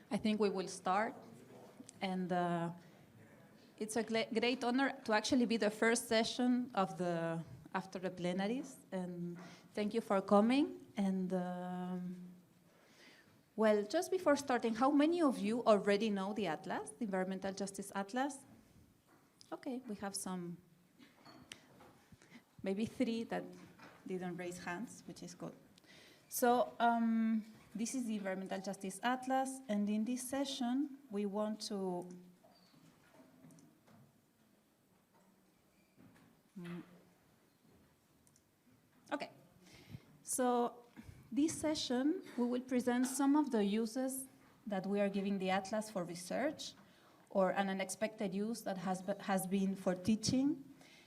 I think we will start, and it's a great honor to actually be the first session of after the plenaries, and thank you for coming. And well, just before starting, how many of you already know the Atlas, the Environmental Justice Atlas? Okay, we have some, maybe 3 that didn't raise hands, which is good. So this is the Environmental Justice Atlas, and in this session, we want to okay. So this session, we will present some of the uses that we are giving the Atlas for research, or an unexpected use that has been for teaching.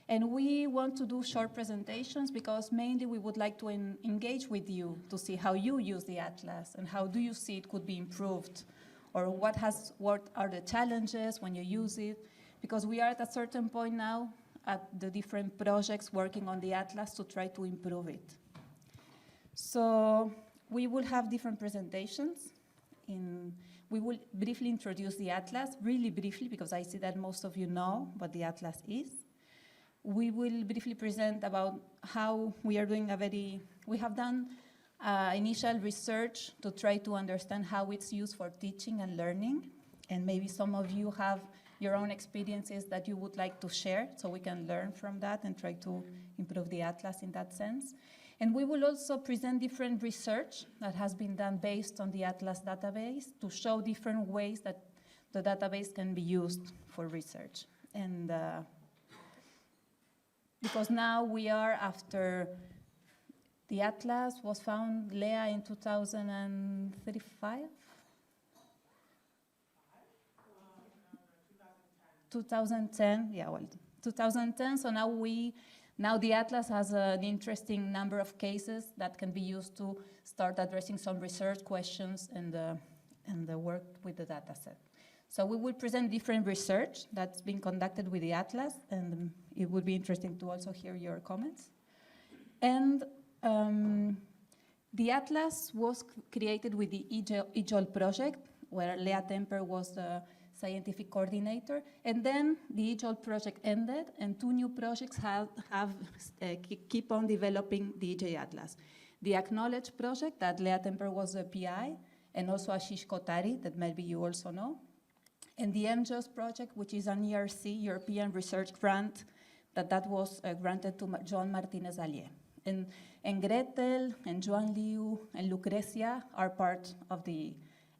And we want to do short presentations because mainly we would like to engage with you to see how you use the Atlas and how do you see it could be improved, or what are the challenges when you use it, because we are at a certain point now at the different projects working on the Atlas to try to improve it. So we will have different presentations. We will briefly introduce the Atlas, really briefly, because I see that most of you know what the Atlas is. We will briefly present about how we are doing we have done initial research to try to understand how it's used for teaching and learning. And maybe some of you have your own experiences that you would like to share, so we can learn from that and try to improve the Atlas in that sense. And we will also present different research that has been done based on the Atlas database to show different ways that the database can be used for research. And because now we are after the Atlas was found, Lea, in 2035? 2010, yeah, well, 2010, so now the Atlas has an interesting number of cases that can be used to start addressing some research questions and the work with the data set. So we will present different research that's been conducted with the Atlas, and it would be interesting to also hear your comments. And the Atlas was created with the EJAL project, where Lea Temper was the scientific coordinator, and then the EJAL project ended, and 2 new projects keep on developing the EJAtlas. The Acknowledge project, that Lea Temper was the PI, and also Ashish Kotari, that maybe you also know, and the MJOS project, which is an ERC, European Research Grant, that was granted to Joan Martinez Allier. And Grettel, and Juan Liu, and Lucrecia are part of the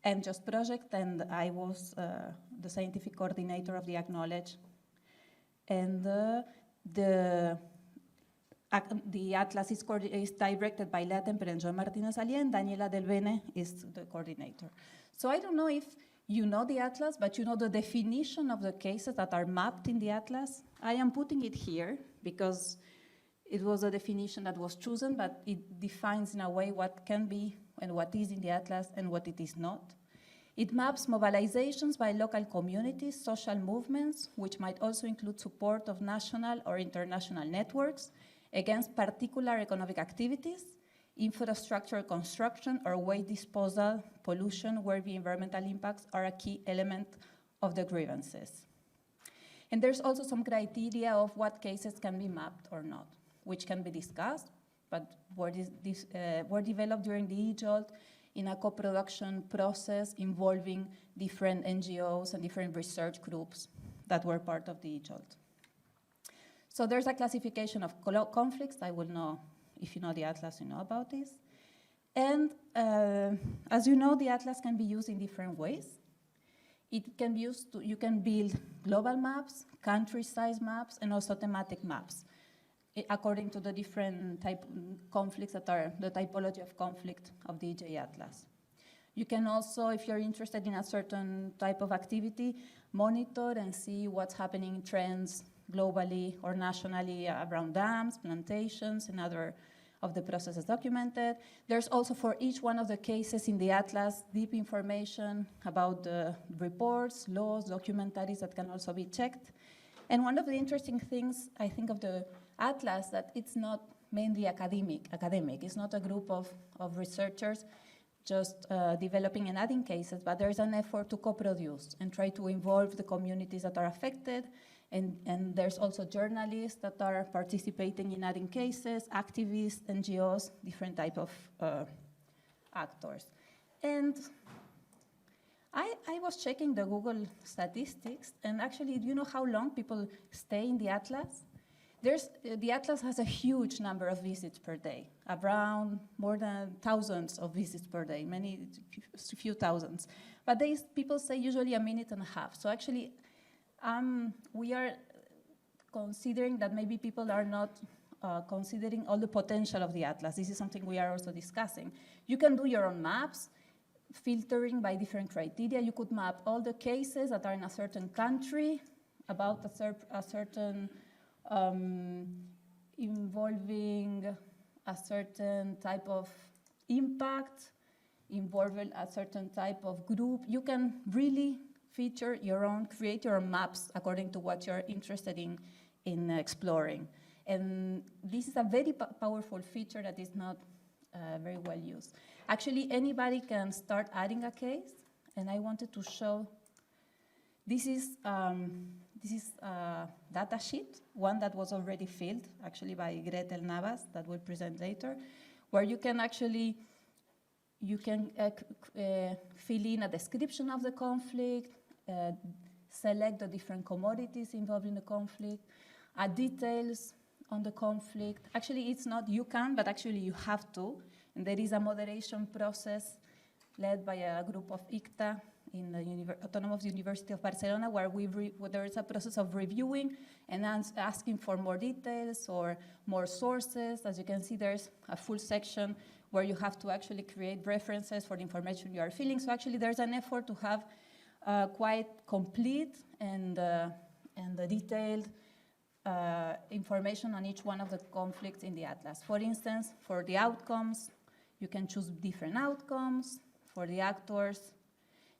MJOS project, and I was the scientific coordinator of the Acknowledge. And the Atlas is directed by Lea Temper and Joan Martinez Allier, and Daniela Del Bene is the coordinator. So I don't know if you know the Atlas, but you know the definition of the cases that are mapped in the Atlas. I am putting it here because it was a definition that was chosen, but it defines in a way what can be and what is in the Atlas and what it is not. It maps mobilizations by local communities, social movements, which might also include support of national or international networks against particular economic activities, infrastructure construction, or waste disposal, pollution, where the environmental impacts are a key element of the grievances. And there's also some criteria of what cases can be mapped or not, which can be discussed, but were developed during the EJAL in a co-production process involving different NGOs and different research groups that were part of the EJAL. So there's a classification of conflicts. I will know, if you know the Atlas, you know about this. And as you know, the Atlas can be used in different ways. It can be used you can build global maps, country-size maps, and also thematic maps, according to the different conflicts that are the typology of conflict of the EJAtlas. You can also, if you're interested in a certain type of activity, monitor and see what's happening in trends globally or nationally around dams, plantations, and other of the processes documented. There's also for each one of the cases in the Atlas deep information about the reports, laws, documentaries that can also be checked. And one of the interesting things, I think, of the Atlas, that it's not mainly academic. It's not a group of researchers just developing and adding cases, but there's an effort to co-produce and try to involve the communities that are affected. And there's also journalists that are participating in adding cases, activists, NGOs, different type of actors. And I was checking the Google statistics, and actually, do you know how long people stay in the Atlas? The Atlas has a huge number of visits per day, around more than thousands of visits per day, few thousands. But people say usually a minute and a half. So actually, we are considering that maybe people are not considering all the potential of the Atlas. This is something we are also discussing. You can do your own maps, filtering by different criteria. You could map all the cases that are in a certain country about a certain involving a certain type of impact, involving a certain type of group. You can really feature your own, create your own maps according to what you're interested in exploring. And this is a very powerful feature that is not very well used. Actually, anybody can start adding a case, and I wanted to show, this is a data sheet, one that was already filled, actually by Grettel Navas, that we'll present later, where you can actually, fill in a description of the conflict, select the different commodities involved in the conflict, add details on the conflict. Actually, it's not you can, but actually you have to. And there is a moderation process led by a group of ICTA in the Autonomous University of Barcelona, where there is a process of reviewing and asking for more details or more sources. As you can see, there's a full section where you have to actually create references for the information you are filling. So actually, there's an effort to have quite complete and detailed information on each one of the conflicts in the Atlas. For instance, for the outcomes, you can choose different outcomes. For the actors,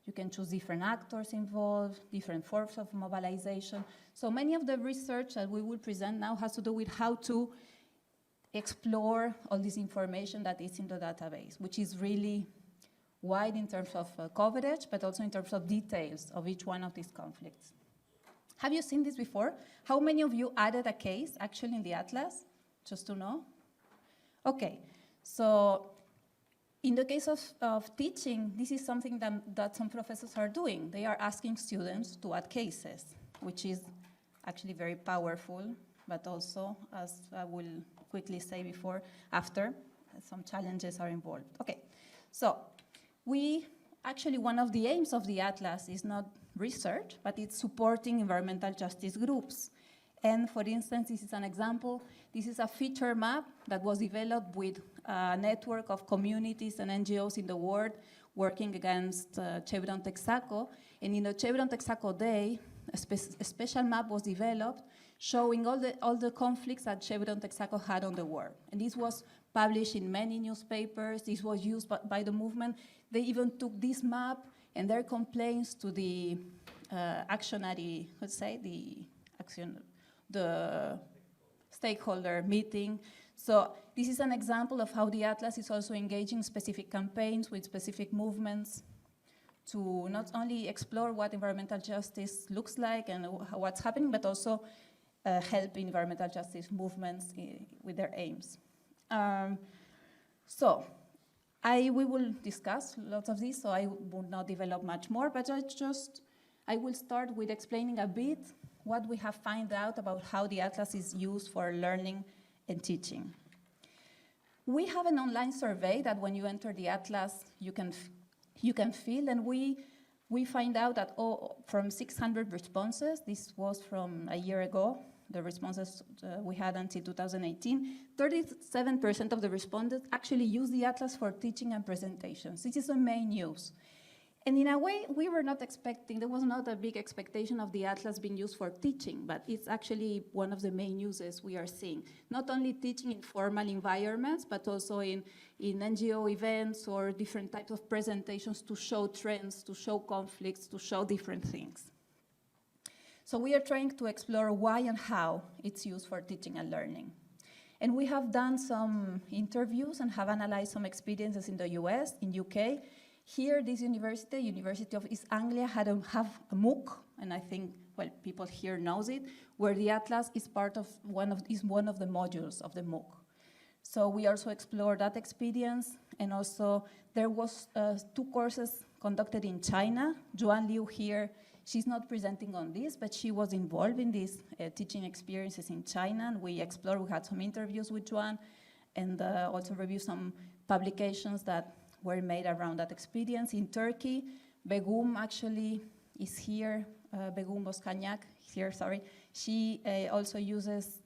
you can choose different actors involved, different forms of mobilization. So many of the research that we will present now has to do with how to explore all this information that is in the database, which is really wide in terms of coverage, but also in terms of details of each one of these conflicts. Have you seen this before? How many of you added a case actually in the Atlas? Just to know. Okay, so in the case of teaching, this is something that some professors are doing. They are asking students to add cases, which is actually very powerful, but also, as I will quickly say after, some challenges are involved. Okay, so one of the aims of the Atlas is not research, but it's supporting environmental justice groups. And for instance, this is an example. This is a feature map that was developed with a network of communities and NGOs in the world working against Chevron Texaco. And in the Chevron Texaco Day, a special map was developed showing all the conflicts that Chevron Texaco had on the world. And this was published in many newspapers. This was used by the movement. They even took this map and their complaints to the the stakeholder meeting. So this is an example of how the Atlas is also engaging specific campaigns with specific movements to not only explore what environmental justice looks like and what's happening, but also help environmental justice movements with their aims. We will discuss lots of this, so I will not develop much more, but I will start with explaining a bit what we have found out about how the Atlas is used for learning and teaching. We have an online survey that when you enter the Atlas, you can fill, and we find out that from 600 responses, this was from a year ago, the responses we had until 2018, 37% of the respondents actually use the Atlas for teaching and presentations. This is the main use. And in a way, we were not expecting, there was not a big expectation of the Atlas being used for teaching, but it's actually one of the main uses we are seeing. Not only teaching in formal environments, but also in NGO events or different types of presentations to show trends, to show conflicts, to show different things. So we are trying to explore why and how it's used for teaching and learning. And we have done some interviews and have analyzed some experiences in the US, in UK. Here, this university, University of East Anglia, have a MOOC, and I think, well, people here knows it, where the Atlas is part of one of the modules of the MOOC. So we also explored that experience, and also there was 2 courses conducted in China. Juan Liu here, she's not presenting on this, but she was involved in these teaching experiences in China, and we had some interviews with Juan, and also reviewed some publications that were made around that experience. In Turkey, Begum actually is here, Begum Bozkanyak, here, sorry. She also uses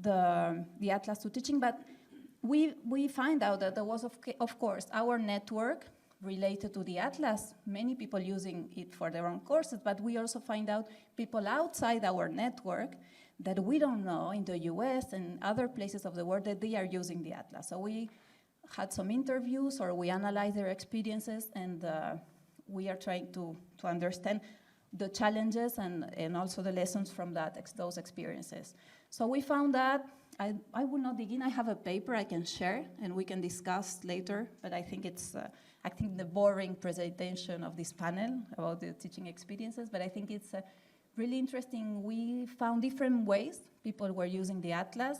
the Atlas to teaching, but we find out that there was, of course, our network related to the Atlas, many people using it for their own courses, but we also find out people outside our network that we don't know in the US and other places of the world that they are using the Atlas. So we had some interviews, or we analyzed their experiences, and we are trying to understand the challenges and also the lessons from those experiences. So we found that, I will not dig in, I have a paper I can share and we can discuss later, but I think it's the boring presentation of this panel about the teaching experiences, but I think it's really interesting. We found different ways people were using the Atlas.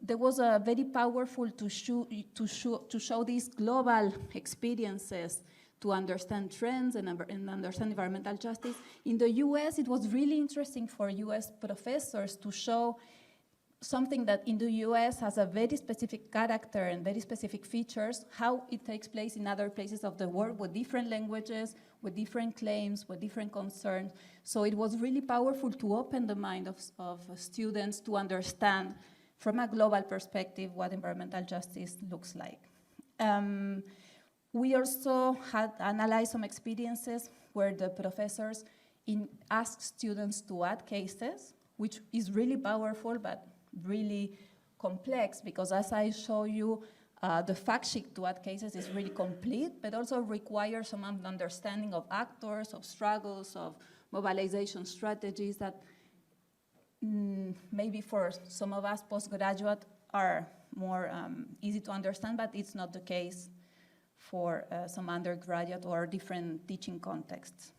There was a very powerful to show these global experiences to understand trends and understand environmental justice. In the US, it was really interesting for US professors to show something that in the US has a very specific character and very specific features, how it takes place in other places of the world with different languages, with different claims, with different concerns. So it was really powerful to open the mind of students to understand from a global perspective what environmental justice looks like. We also had analyzed some experiences where the professors asked students to add cases, which is really powerful, but really complex, because as I show you, the fact sheet to add cases is really complete, but also requires some understanding of actors, of struggles, of mobilization strategies that maybe for some of us postgraduate are more easy to understand, but it's not the case for some undergraduate or different teaching contexts.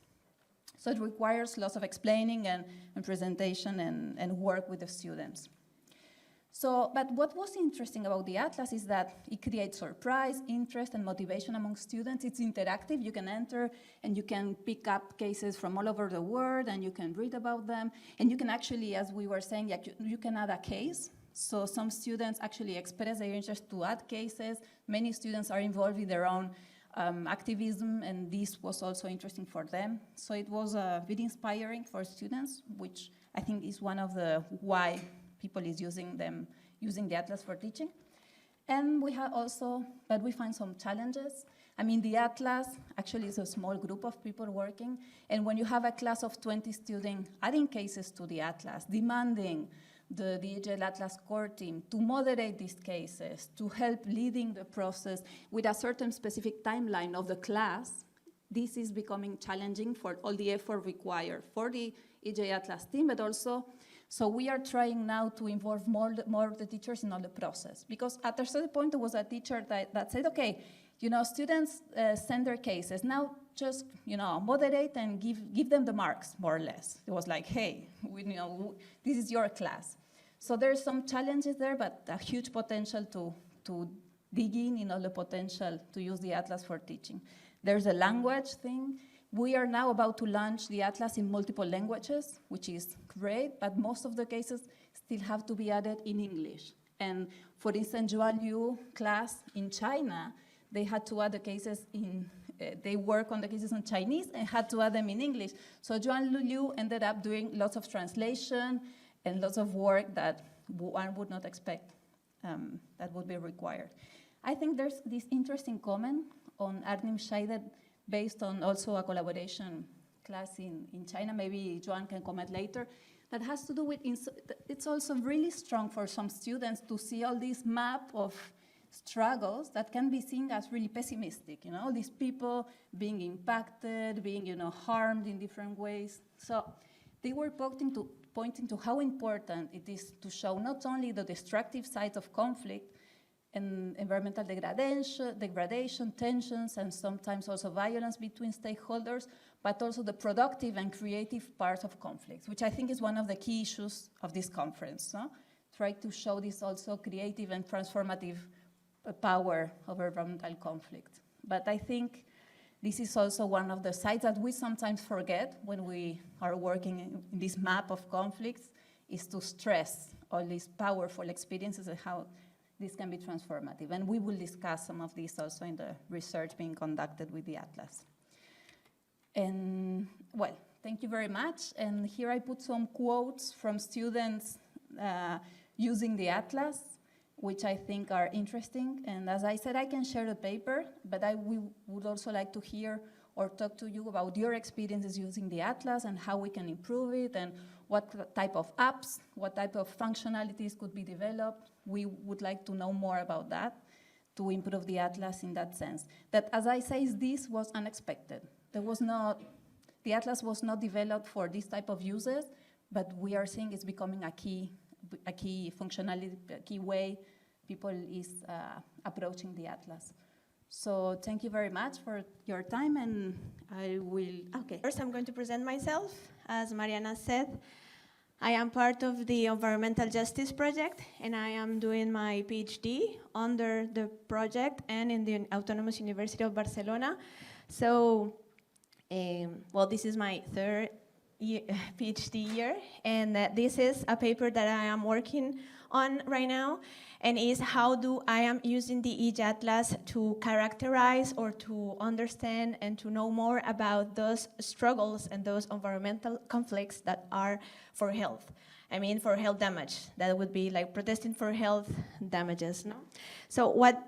So it requires lots of explaining and presentation and work with the students. So, but what was interesting about the Atlas is that it creates surprise, interest, and motivation among students. It's interactive. You can enter and you can pick up cases from all over the world and you can read about them. And you can actually, as we were saying, you can add a case. So some students actually express their interest to add cases. Many students are involved in their own activism, and this was also interesting for them. So it was very inspiring for students, which I think is one of the why people is using the Atlas for teaching. And we have also, but we find some challenges. I mean, the Atlas actually is a small group of people working, and when you have a class of 20 students adding cases to the Atlas, demanding the EJAtlas core team to moderate these cases, to help leading the process with a certain specific timeline of the class, this is becoming challenging for all the effort required for the EJAtlas team, but also, so we are trying now to involve more of the teachers in all the process. Because at a certain point, there was a teacher that said, okay, students send their cases. Now just, moderate and give them the marks, more or less. It was like, hey, this is your class. So there's some challenges there, but a huge potential to dig in all the potential to use the Atlas for teaching. There's a language thing. We are now about to launch the Atlas in multiple languages, which is great, but most of the cases still have to be added in English. And for instance, Juan Liu class in China, they had to add the cases they work on the cases in Chinese and had to add them in English. So Juan Liu ended up doing lots of translation and lots of work that one would not expect that would be required. I think there's this interesting comment on Arnim Scheider based on also a collaboration class in China, maybe Juan can comment later, that has to do with, it's also really strong for some students to see all this map of struggles that can be seen as really pessimistic, all these people being impacted, being, harmed in different ways. So they were pointing to how important it is to show not only the destructive sides of conflict and environmental degradation, tensions, and sometimes also violence between stakeholders, but also the productive and creative parts of conflicts, which I think is one of the key issues of this conference. No? Try to show this also creative and transformative power over environmental conflict. But I think this is also one of the sides that we sometimes forget when we are working in this map of conflicts, is to stress all these powerful experiences and how this can be transformative. And we will discuss some of these also in the research being conducted with the Atlas. And well, thank you very much. And here I put some quotes from students using the Atlas, which I think are interesting. And as I said, I can share the paper, but we would also like to hear or talk to you about your experiences using the Atlas and how we can improve it and what type of apps, what type of functionalities could be developed. We would like to know more about that to improve the Atlas in that sense. That, as I say, this was unexpected. The Atlas was not developed for this type of uses, but we are seeing it's becoming a key functionality, a key way people is approaching the Atlas. So thank you very much for your time, and I will, okay. First, I'm going to present myself. As Mariana said, I am part of the Environmental Justice Project, and I am doing my PhD under the project and in the Autonomous University of Barcelona. So, well, this is my third PhD year, and this is a paper that I am working on right now, and is how I am using the EJAtlas to characterize or to understand and to know more about those struggles and those environmental conflicts that are for health. I mean, for health damage. That would be like protesting for health damages, no? So what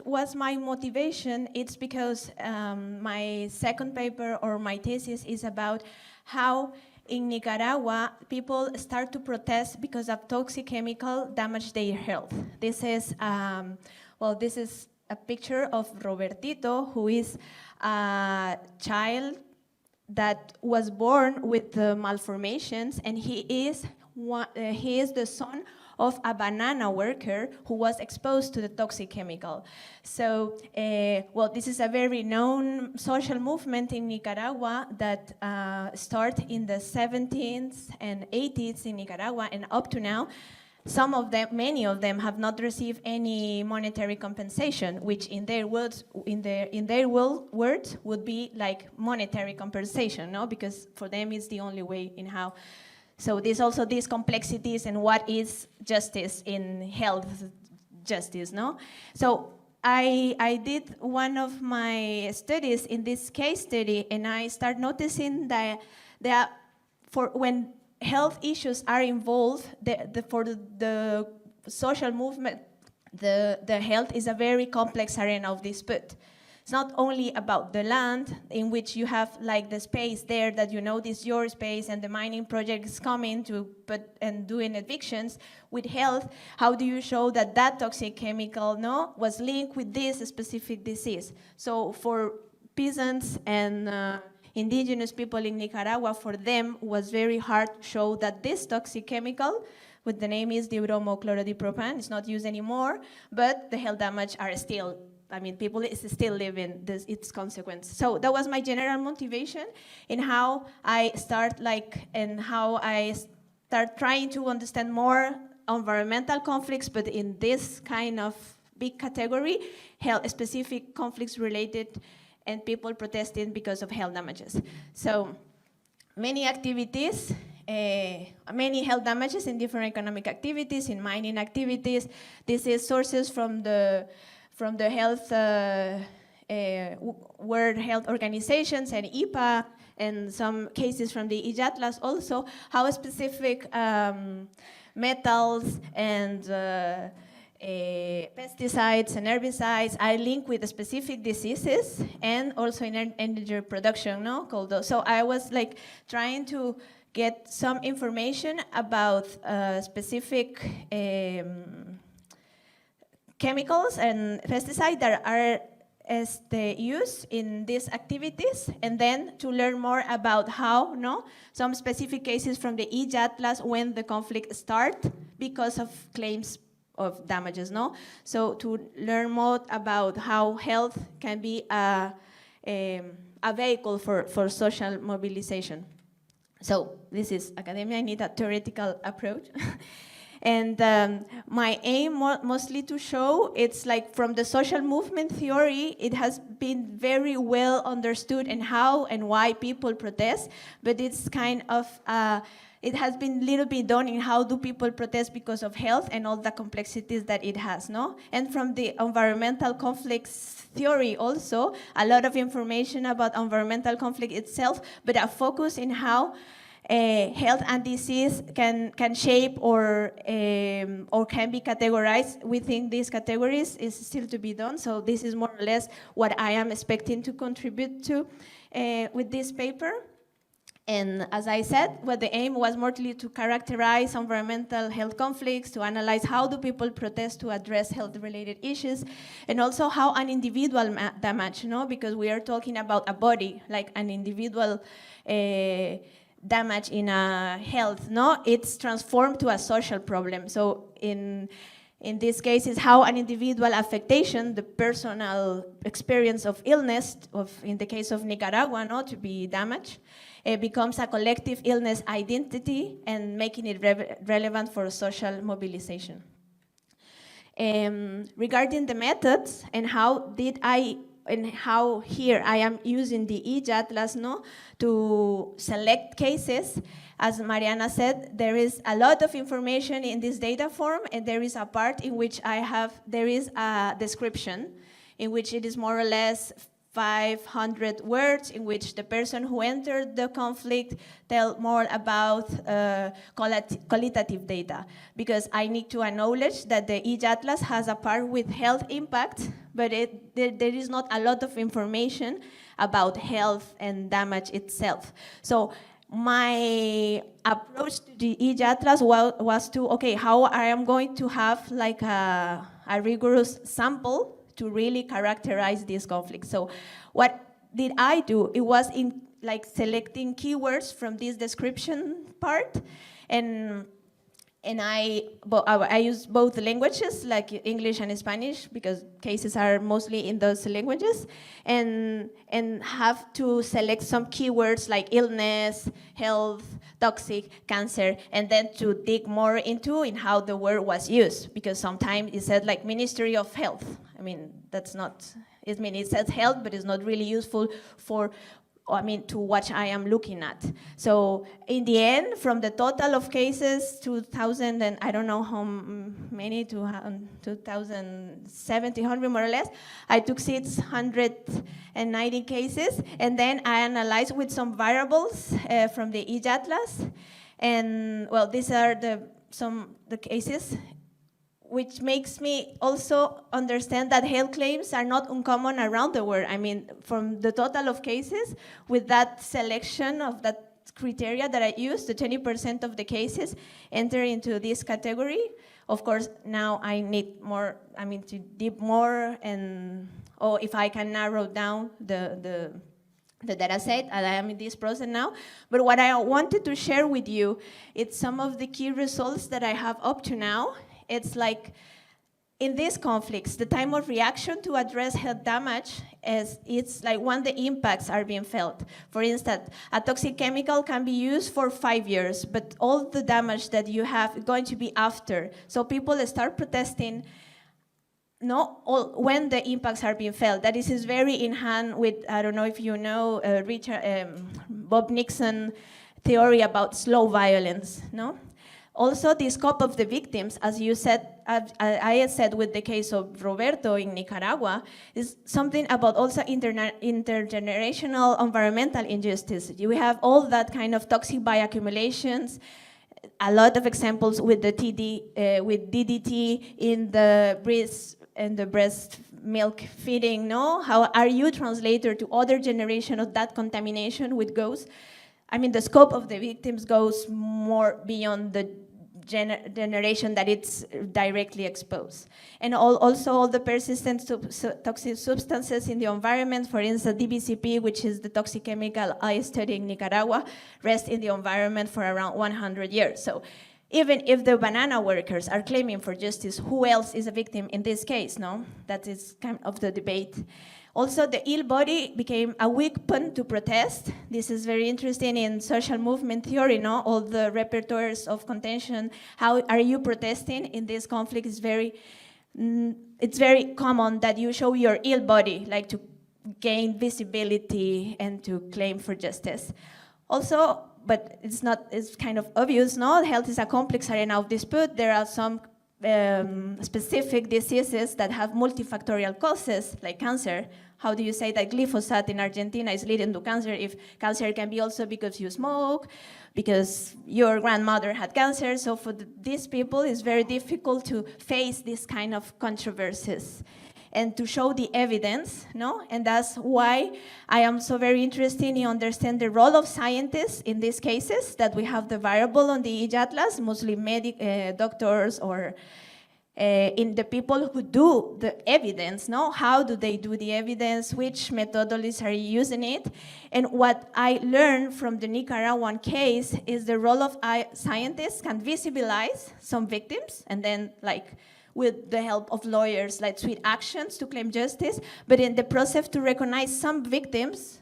was my motivation? It's because my second paper or my thesis is about how in Nicaragua people start to protest because of toxic chemical damage their health. This is, well, this is a picture of Robertito, who is a child that was born with malformations, and he is the son of a banana worker who was exposed to the toxic chemical. So, well, this is a very known social movement in Nicaragua that started in the 70s and 80s in Nicaragua, and up to now, some of them, many of them, have not received any monetary compensation, which in their words, would be like monetary compensation, no? Because for them it's the only way in how. So there's also these complexities and what is justice in health justice, no? So I did one of my studies in this case study, and I start noticing that for when health issues are involved, for the social movement, the health is a very complex arena of dispute. It's not only about the land in which you have like the space there that you know this is your space and the mining project is coming to and doing evictions. With health, how do you show that that toxic chemical was linked with this specific disease? So for peasants and indigenous people in Nicaragua, for them was very hard to show that this toxic chemical, with the name is dibromochlorodipropan, it's not used anymore, but the health damage are still, I mean, people is still living its consequence. So that was my general motivation in how I start trying to understand more environmental conflicts, but in this kind of big category, health-specific conflicts related and people protesting because of health damages. So many activities, many health damages in different economic activities, in mining activities. This is sources from the health, World Health Organizations and IPA, and some cases from the EJAtlas also, how specific metals and pesticides and herbicides are linked with specific diseases and also in energy production, So I was like trying to get some information about specific chemicals and pesticides that are use in these activities, and then to learn more about how, some specific cases from the EJAtlas when the conflict starts because of claims of damages, So to learn more about how health can be a vehicle for social mobilization. So this is academia. I need a theoretical approach. And my aim mostly to show, it's like from the social movement theory, it has been very well understood and how and why people protest, but it's kind of, it has been little bit done in how do people protest because of health and all the complexities that it has, And from the environmental conflicts theory also, a lot of information about environmental conflict itself, but a focus in how health and disease can shape or can be categorized within these categories is still to be done. So this is more or less what I am expecting to contribute to with this paper. And as I said, the aim was mostly to characterize environmental health conflicts, to analyze how do people protest to address health-related issues, and also how an individual damage, because we are talking about a body, like an individual damage in a health, it's transformed to a social problem. So in this case, is how an individual affectation, the personal experience of illness, in the case of Nicaragua, to be damaged, it becomes a collective illness identity and making it relevant for social mobilization. Regarding the methods and how here I am using the EJAtlas to select cases. As Mariana said, there is a lot of information in this data form, and there is a part in which there is a description in which it is more or less 500 words in which the person who entered the conflict tell more about qualitative data. Because I need to acknowledge that the EJAtlas has a part with health impact, but there is not a lot of information about health and damage itself. So my approach to the EJAtlas was to, okay, how I am going to have like a rigorous sample to really characterize this conflict. So what did I do? It was in like selecting keywords from this description part, and I use both languages, like English and Spanish, because cases are mostly in those languages, and have to select some keywords like illness, health, toxic, cancer, and then to dig more into in how the word was used, because sometimes it said like Ministry of Health. I mean, that's not, it says health, but it's not really useful to what I am looking at. So in the end, from the total of cases, 2,000 and I don't know how many, 2,700 more or less, I took 690 cases, and then I analyzed with some variables from the EJAtlas. And well, these are the cases, which makes me also understand that health claims are not uncommon around the world. I mean, from the total of cases, with that selection of that criteria that I used, the 20% of the cases enter into this category. Of course, now I need more, to deep more, or if I can narrow down the data set, and I am in this process now. But what I wanted to share with you, it's some of the key results that I have up to now. It's like, in these conflicts, the time of reaction to address health damage it's like when the impacts are being felt. For instance, a toxic chemical can be used for 5 years, but all the damage that you have is going to be after. So people start protesting when the impacts are being felt. That is very in hand with, I don't know if you know, Bob Nixon theory about slow violence, Also, the scope of the victims, as you said, I said with the case of Roberto in Nicaragua, is something about also intergenerational environmental injustice. You have all that kind of toxic bioaccumulations, a lot of examples with the with DDT in the breast milk feeding, How are you translator to other generation of that contamination with ghosts? The scope of the victims goes more beyond generation that it's directly exposed. And also all the persistent toxic substances in the environment, for instance, DBCP, which is the toxic chemical I study in Nicaragua, rest in the environment for around 100 years. So even if the banana workers are claiming for justice, who else is a victim in this case, no? That is kind of the debate. Also, the ill body became a weapon to protest. This is very interesting in social movement theory, no? All the repertoires of contention, how are you protesting in this conflict is it's very common that you show your ill body, like to gain visibility and to claim for justice. Also, but it's kind of obvious, no? Health is a complex arena of dispute. There are some specific diseases that have multifactorial causes, like cancer. How do you say that glyphosate in Argentina is leading to cancer if cancer can be also because you smoke, because your grandmother had cancer? So for these people, it's very difficult to face this kind of controversies and to show the evidence, no? And that's why I am so very interested in understand the role of scientists in these cases, that we have the variable on the EJAtlas, mostly doctors or in the people who do the evidence, no? How do they do the evidence? Which methodologies are using it? And what I learned from the Nicaraguan case is the role of scientists can visibilize some victims and then like with the help of lawyers, like sweet actions to claim justice, but in the process to recognize some victims,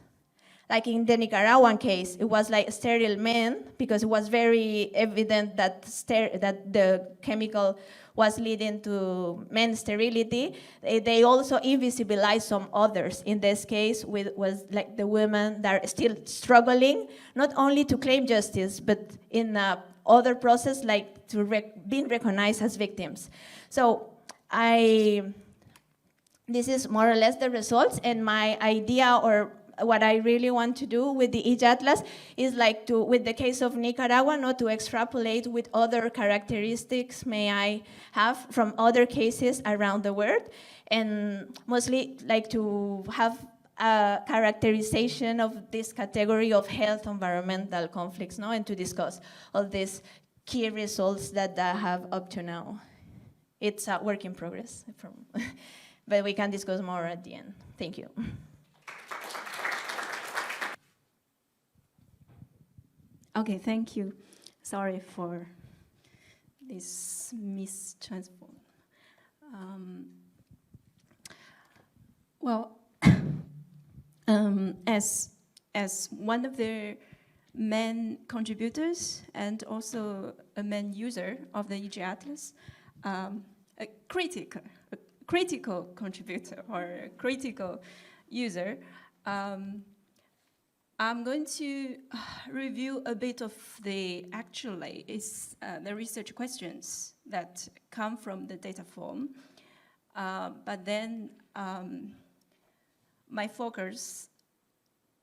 like in the Nicaraguan case, it was like sterile men, because it was very evident that the chemical was leading to men's sterility. They also invisibilized some others. In this case, was like the women that are still struggling, not only to claim justice, but in other process, like to being recognized as victims. So this is more or less the results, and my idea or what I really want to do with the EJAtlas is like to, with the case of Nicaragua, not to extrapolate with other characteristics may I have from other cases around the world, and mostly like to have a characterization of this category of health environmental conflicts, no, and to discuss all these key results that I have up to now. It's a work in progress, but we can discuss more at the end. Thank you. Okay, thank you. Sorry for this mistransform. Well, as one of the main contributors and also a main user of the EJAtlas, a critical contributor or a critical user, I'm going to review a bit of the the research questions that come from the data form, but then my focus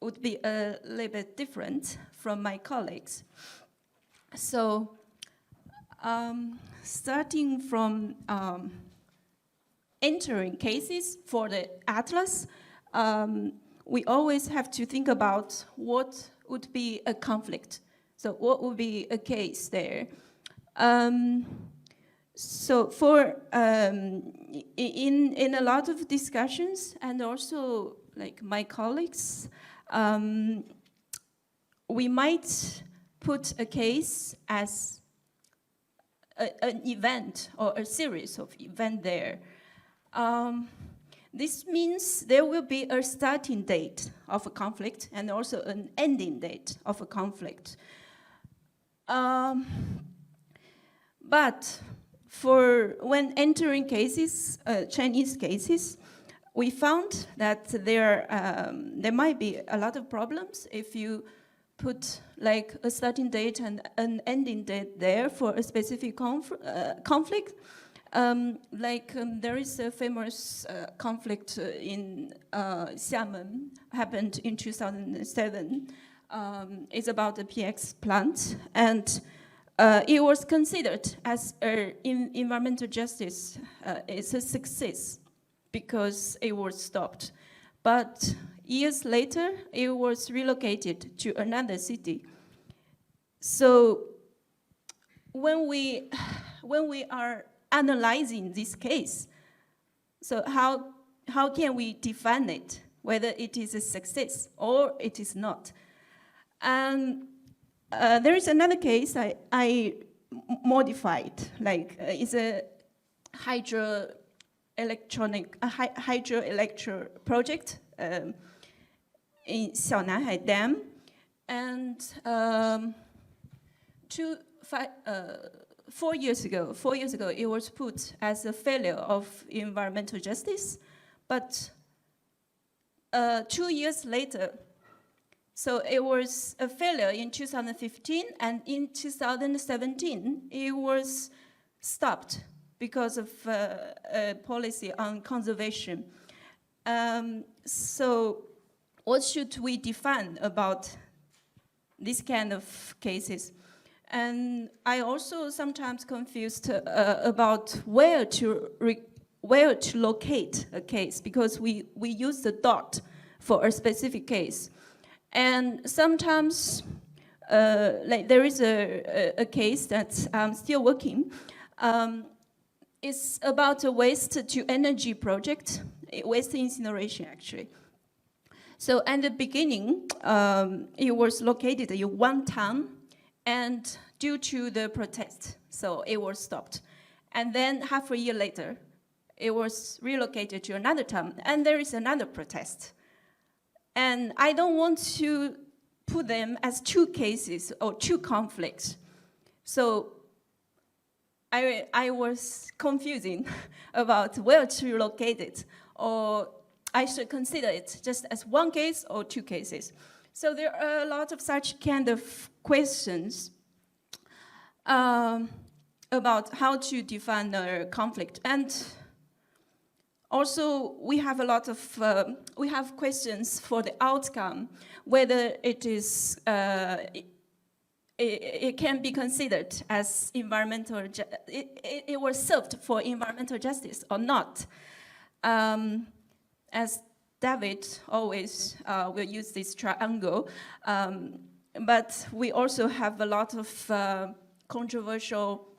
would be a little bit different from my colleagues. So starting from entering cases for the atlas, we always have to think about what would be a conflict. So what would be a case there? So for in a lot of discussions, and also like my colleagues, we might put a case as an event or a series of events there. This means there will be a starting date of a conflict and also an ending date of a conflict. But for when entering cases, Chinese cases, we found that there might be a lot of problems if you put like a starting date and an ending date there for a specific conflict. There is a famous conflict in Xiamen, happened in 2007. It's about the PX plant, and it was considered as environmental justice. It's a success because it was stopped. But years later, it was relocated to another city. So when we are analyzing this case, so how can we define it, whether it is a success or it is not? And there is another case I modified, like it's a hydroelectric project in Xiaonanhai Dam, and 4 years ago, it was put as a failure of environmental justice, but 2 years later, so it was a failure in 2015, and in 2017, it was stopped because of a policy on conservation. So what should we define about this kind of cases? And I also sometimes confused about where to locate a case, because we use the dot for a specific case. And sometimes, like there is a case that I'm still working. It's about a waste-to-energy project, waste incineration actually. So at the beginning, it was located in one town, and due to the protest, so it was stopped. And then half a year later, it was relocated to another town, and there is another protest. And I don't want to put them as two cases or two conflicts. So I was confusing about where to locate it, or I should consider it just as one case or two cases. So there are a lot of such kind of questions about how to define a conflict. And also, we have a lot of we have questions for the outcome, whether it is it can be considered as environmental. It was served for environmental justice or not. As David always will use this triangle, but we also have a lot of controversial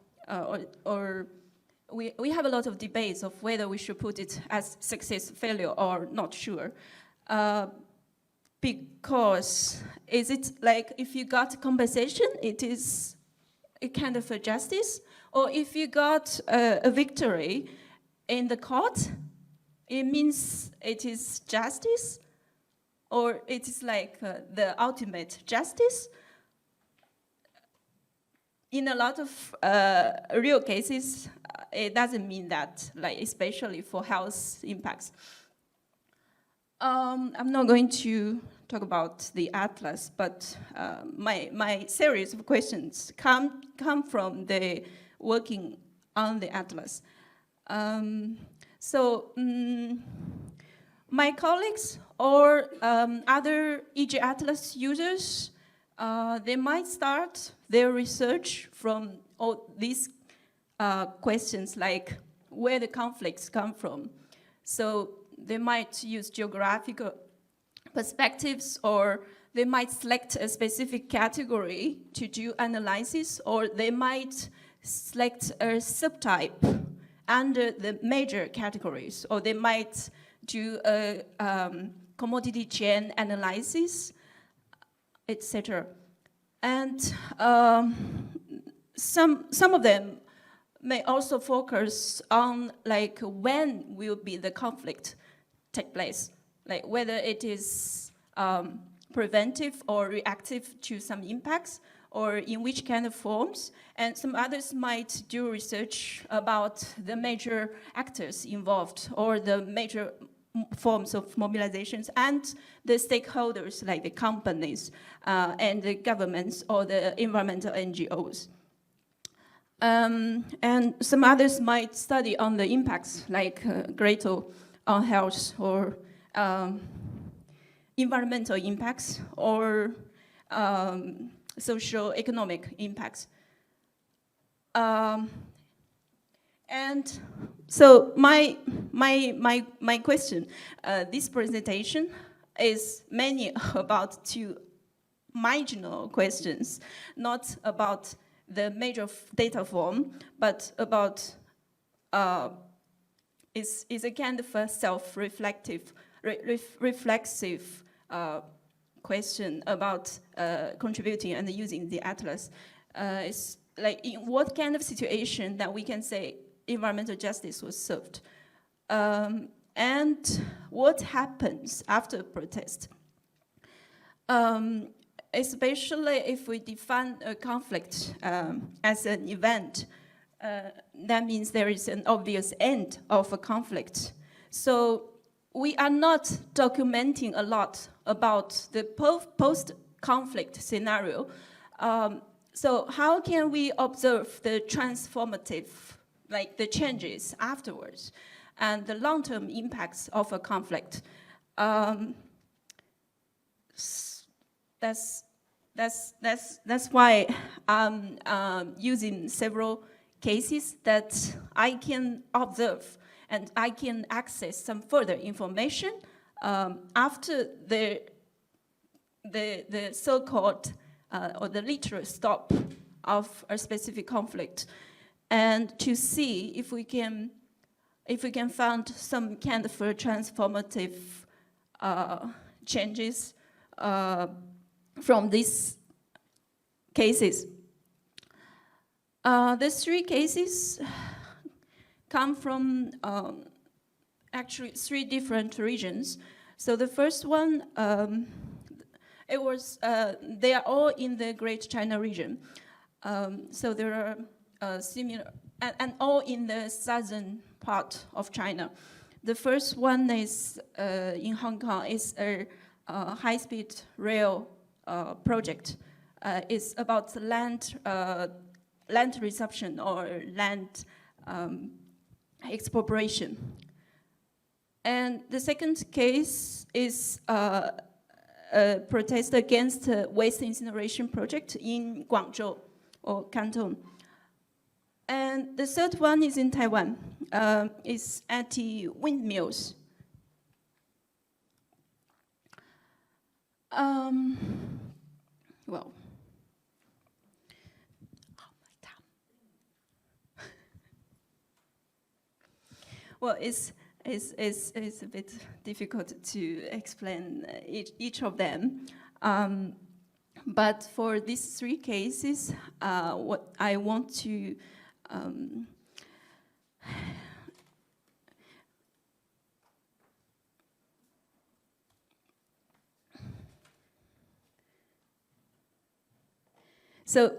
we have a lot of debates of whether we should put it as success, failure, or not sure. Because is it like if you got compensation, it is a kind of a justice? Or if you got a victory in the court, it means it is justice? Or it is like the ultimate justice? In a lot of real cases, it doesn't mean that, like especially for health impacts. I'm not going to talk about the atlas, but my series of questions come from the working on the atlas. My colleagues or other EJAtlas users, they might start their research from all these questions, like where the conflicts come from. So they might use geographical perspectives, or they might select a specific category to do analysis, or they might select a subtype under the major categories, or they might do a commodity chain analysis, etc. And some of them may also focus on like when will be the conflict take place, like whether it is preventive or reactive to some impacts, or in which kind of forms. And some others might do research about the major actors involved, or the major forms of mobilizations, and the stakeholders like the companies and the governments or the environmental NGOs. And some others might study on the impacts like Grettel on health, or environmental impacts, or socio-economic impacts. And so my question, this presentation is mainly about two marginal questions, not about the major data form, but about is a kind of a self-reflective, reflexive question about contributing and using the atlas. It's like in what kind of situation that we can say environmental justice was served, and what happens after protest. Especially if we define a conflict as an event, that means there is an obvious end of a conflict. So we are not documenting a lot about the post-conflict scenario. So how can we observe the transformative, like the changes afterwards, and the long-term impacts of a conflict? That's why I'm using several cases that I can observe and I can access some further information after the so-called or the literal stop of a specific conflict, and to see if we can find some kind of transformative changes from these cases. The three cases come from actually 3 different regions. So the first one, they are all in the Great China region. So there are similar, and all in the southern part of China. The first one is in Hong Kong. It's a high-speed rail project. It's about land reception or land expropriation. And the second case is a protest against the waste incineration project in Guangzhou or Canton. And the third one is in Taiwan. It's anti-windmills. Well, well, it's a bit difficult to explain each of them. But for these 3 cases, what I want to so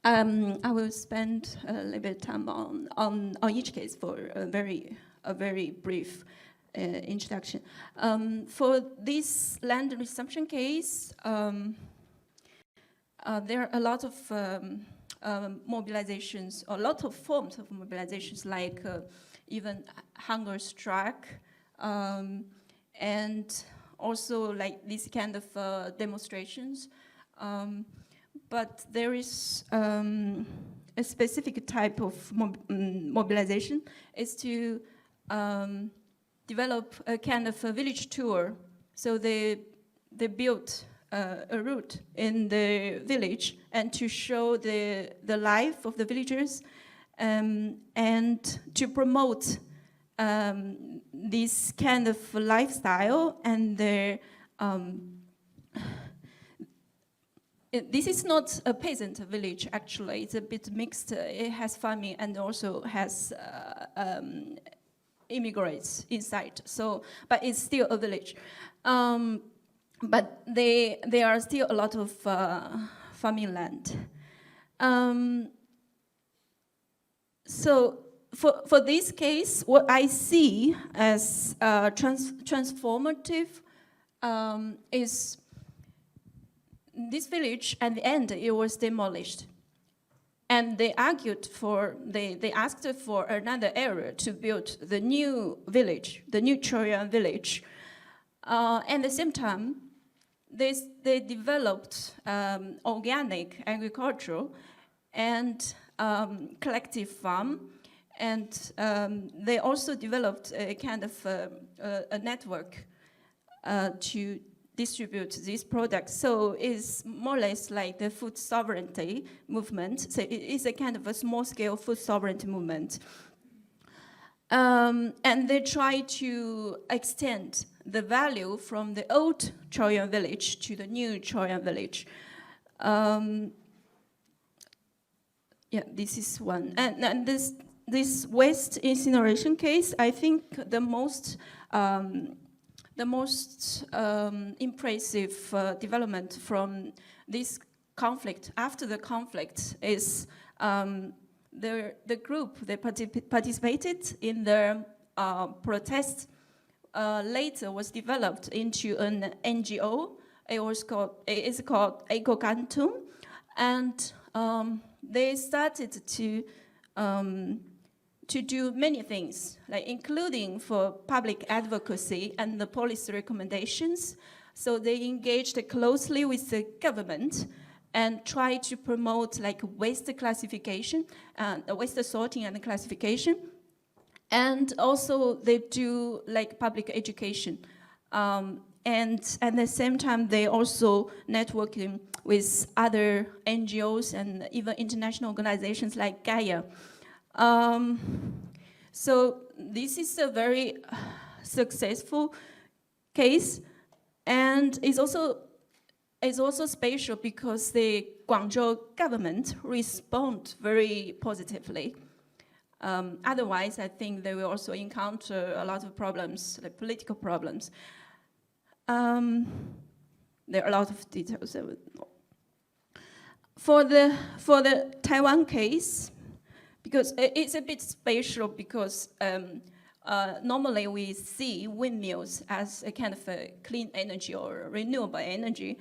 I will spend a little bit of time on each case for a very brief introduction. For this land resumption case, there are a lot of mobilizations, a lot of forms of mobilizations, like even hunger strike, and also like this kind of demonstrations. But there is a specific type of mobilization, is to develop a kind of a village tour. So they built a route in the village and to show the life of the villagers, and to promote this kind of lifestyle and their this is not a peasant village, actually. It's a bit mixed. It has farming and also has immigrants inside. So, but it's still a village. But there are still a lot of farming land. So for this case, what I see as transformative is this village. At the end, it was demolished, and they argued for they asked for another area to build the new village, the new Choyan village. At the same time, they developed organic agriculture and collective farm, and they also developed a kind of a network to distribute these products. So it's more or less like the food sovereignty movement. So it is a kind of a small-scale food sovereignty movement. And they try to extend the value from the old Choyan village to the new Choyan village. Yeah, this is one. And this waste incineration case, I think the most impressive development from this conflict, after the conflict, is the group that participated in the protest later was developed into an NGO. It's called Eco-Cantum, and they started to do many things, like including for public advocacy and the policy recommendations. So they engaged closely with the government and try to promote like waste classification, waste sorting and classification. And also they do like public education. And at the same time, they also networking with other NGOs and even international organizations like Gaia. So this is a very successful case, and it's also special because the Guangzhou government respond very positively. Otherwise, I think they will also encounter a lot of problems, like political problems. There are a lot of details. For the Taiwan case, because it's a bit special because normally we see windmills as a kind of a clean energy or renewable energy.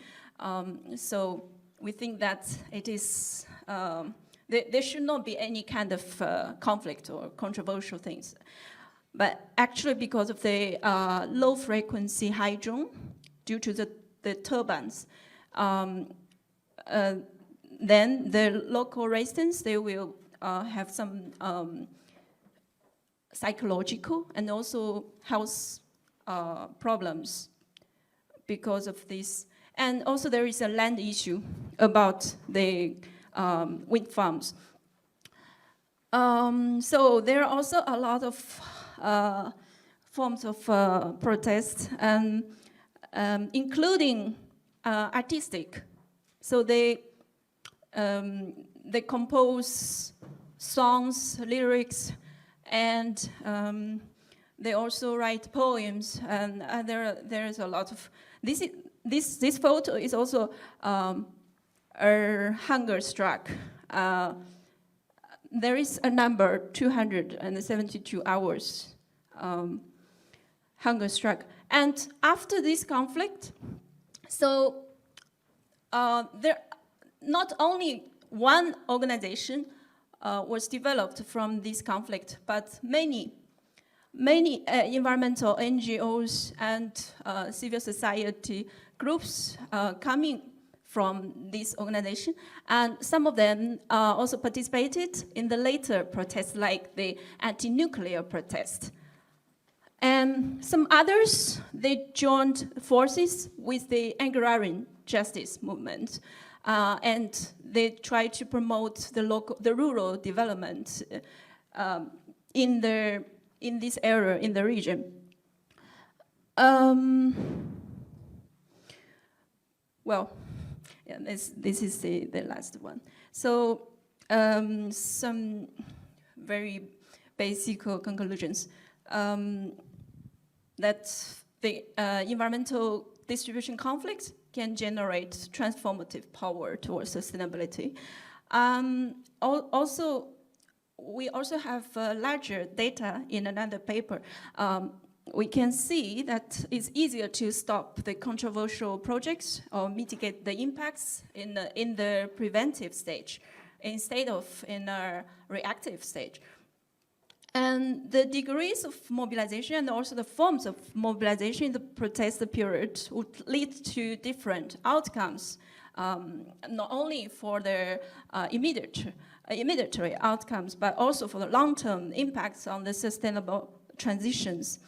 So we think that it is, there should not be any kind of conflict or controversial things. But actually because of the low frequency hydro, due to the turbines, then the local residents, they will have some psychological and also health problems because of this. And also there is a land issue about the wind farms. So there are also a lot of forms of protest, and including artistic. So they compose songs, lyrics, and they also write poems. And there is a lot of this photo is also a hunger strike. There is a number 272 hours hunger strike, and after this conflict, so there not only one organization was developed from this conflict, but many environmental NGOs and civil society groups coming from this organization, and some of them also participated in the later protests, like the anti-nuclear protest. And some others, they joined forces with the agrarian justice movement, and they tried to promote the rural development in this area, in the region. Well, yeah, this is the last one. So some very basic conclusions. That the environmental distribution conflicts can generate transformative power towards sustainability. Also, we also have larger data in another paper. We can see that it's easier to stop the controversial projects or mitigate the impacts in the preventive stage instead of in a reactive stage. And the degrees of mobilization and also the forms of mobilization in the protest period would lead to different outcomes, not only for the immediate outcomes, but also for the long-term impacts on the sustainable transitions.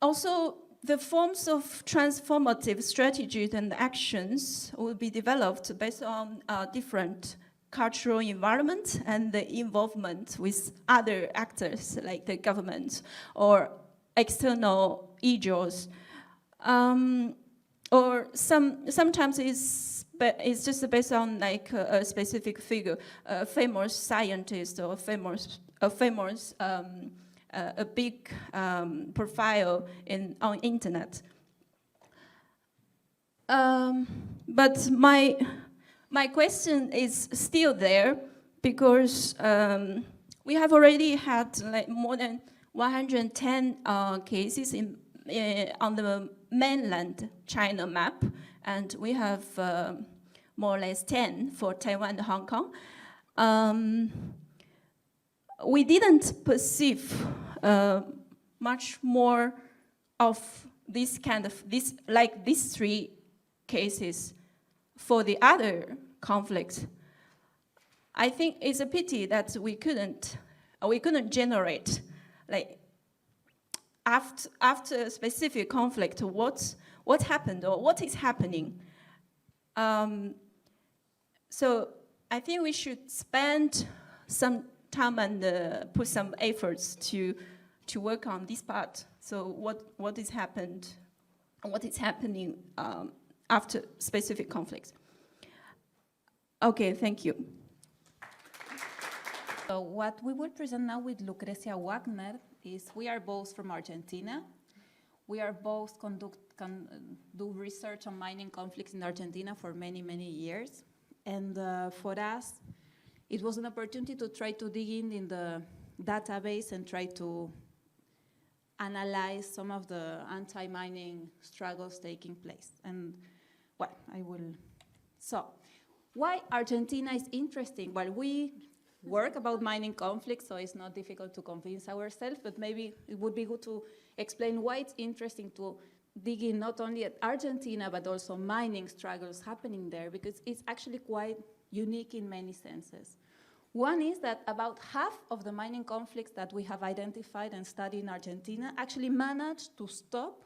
Also, the forms of transformative strategies and actions will be developed based on different cultural environment and the involvement with other actors like the government or external EJAs. Or sometimes it's just based on like a specific figure, a famous scientist or a big profile on internet. But my question is still there because we have already had like more than 110 cases on the mainland China map, and we have more or less 10 for Taiwan and Hong Kong. We didn't perceive much more of these three cases for the other conflicts. I think it's a pity that we couldn't generate like after a specific conflict what happened or what is happening. So I think we should spend some time and put some efforts to work on this part. So what is happened, and what is happening after specific conflicts. Okay, thank you. So what we will present now with Lucrecia Wagner is we are both from Argentina. We are both do research on mining conflicts in Argentina for many, many years. And for us, it was an opportunity to try to dig in the database and try to analyze some of the anti-mining struggles taking place. And well, So why Argentina is interesting? Well, we work about mining conflicts, so it's not difficult to convince ourselves, but maybe it would be good to explain why it's interesting to dig in not only at Argentina, but also mining struggles happening there, because it's actually quite unique in many senses. One is that about half of the mining conflicts that we have identified and studied in Argentina actually managed to stop,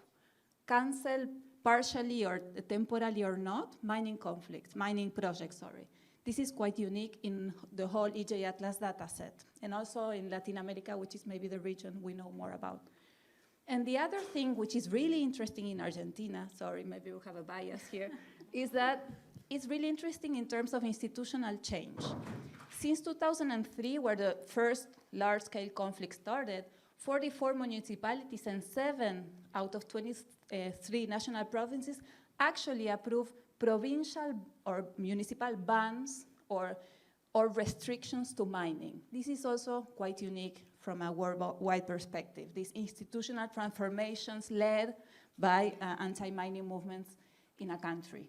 cancel partially or temporarily or not, mining projects, sorry. This is quite unique in the whole EJAtlas data set, and also in Latin America, which is maybe the region we know more about. And the other thing which is really interesting in Argentina, sorry, maybe we have a bias here, is that it's really interesting in terms of institutional change. Since 2003, where the first large-scale conflict started, 44 municipalities and 7 out of 23 national provinces actually approved provincial or municipal bans or restrictions to mining. This is also quite unique from a worldwide perspective, these institutional transformations led by anti-mining movements in a country.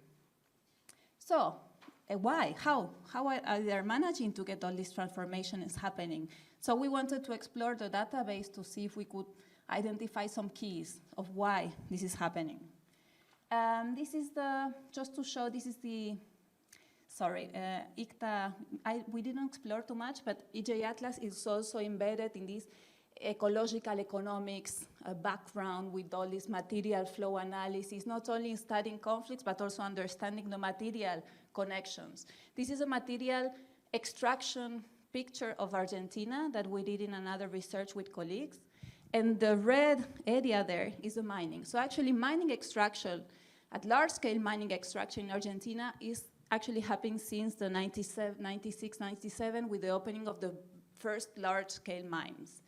So, why? How are they managing to get all these transformations happening? So we wanted to explore the database to see if we could identify some keys of why this is happening. This is just to show, this is the, sorry, ICTA, we didn't explore too much, but EJAtlas is also embedded in this ecological economics background with all this material flow analysis, not only in studying conflicts, but also understanding the material connections. This is a material extraction picture of Argentina that we did in another research with colleagues. And the red area there is the mining. So actually mining extraction, at large scale mining extraction in Argentina is actually happening since the 96, 97 with the opening of the first large scale mines.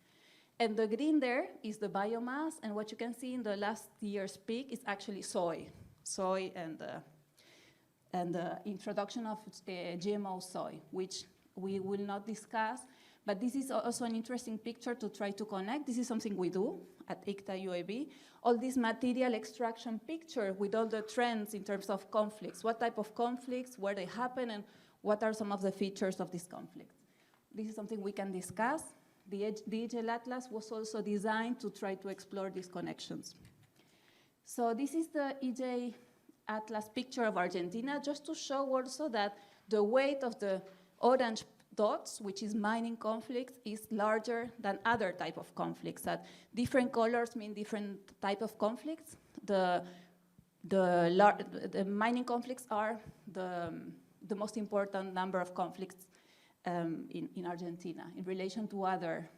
And the green there is the biomass, and what you can see in the last year's peak is actually soy and the introduction of GMO soy, which we will not discuss, but this is also an interesting picture to try to connect. This is something we do at ICTA UAB. All this material extraction picture with all the trends in terms of conflicts, what type of conflicts, where they happen, and what are some of the features of these conflicts. This is something we can discuss. The EJAtlas was also designed to try to explore these connections. So this is the EJAtlas picture of Argentina, just to show also that the weight of the orange dots, which is mining conflicts, is larger than other type of conflicts. That different colors mean different type of conflicts, the mining conflicts are the most important number of conflicts in Argentina in relation to other.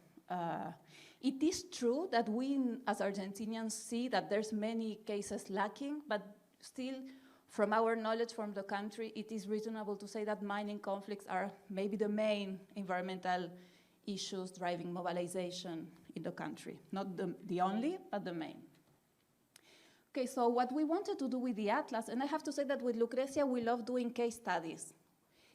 It is true that we as Argentinians see that there's many cases lacking, but still from our knowledge from the country, it is reasonable to say that mining conflicts are maybe the main environmental issues driving mobilization in the country. Not the only, but the main. Okay, so what we wanted to do with the Atlas, and I have to say that with Lucrecia, we love doing case studies.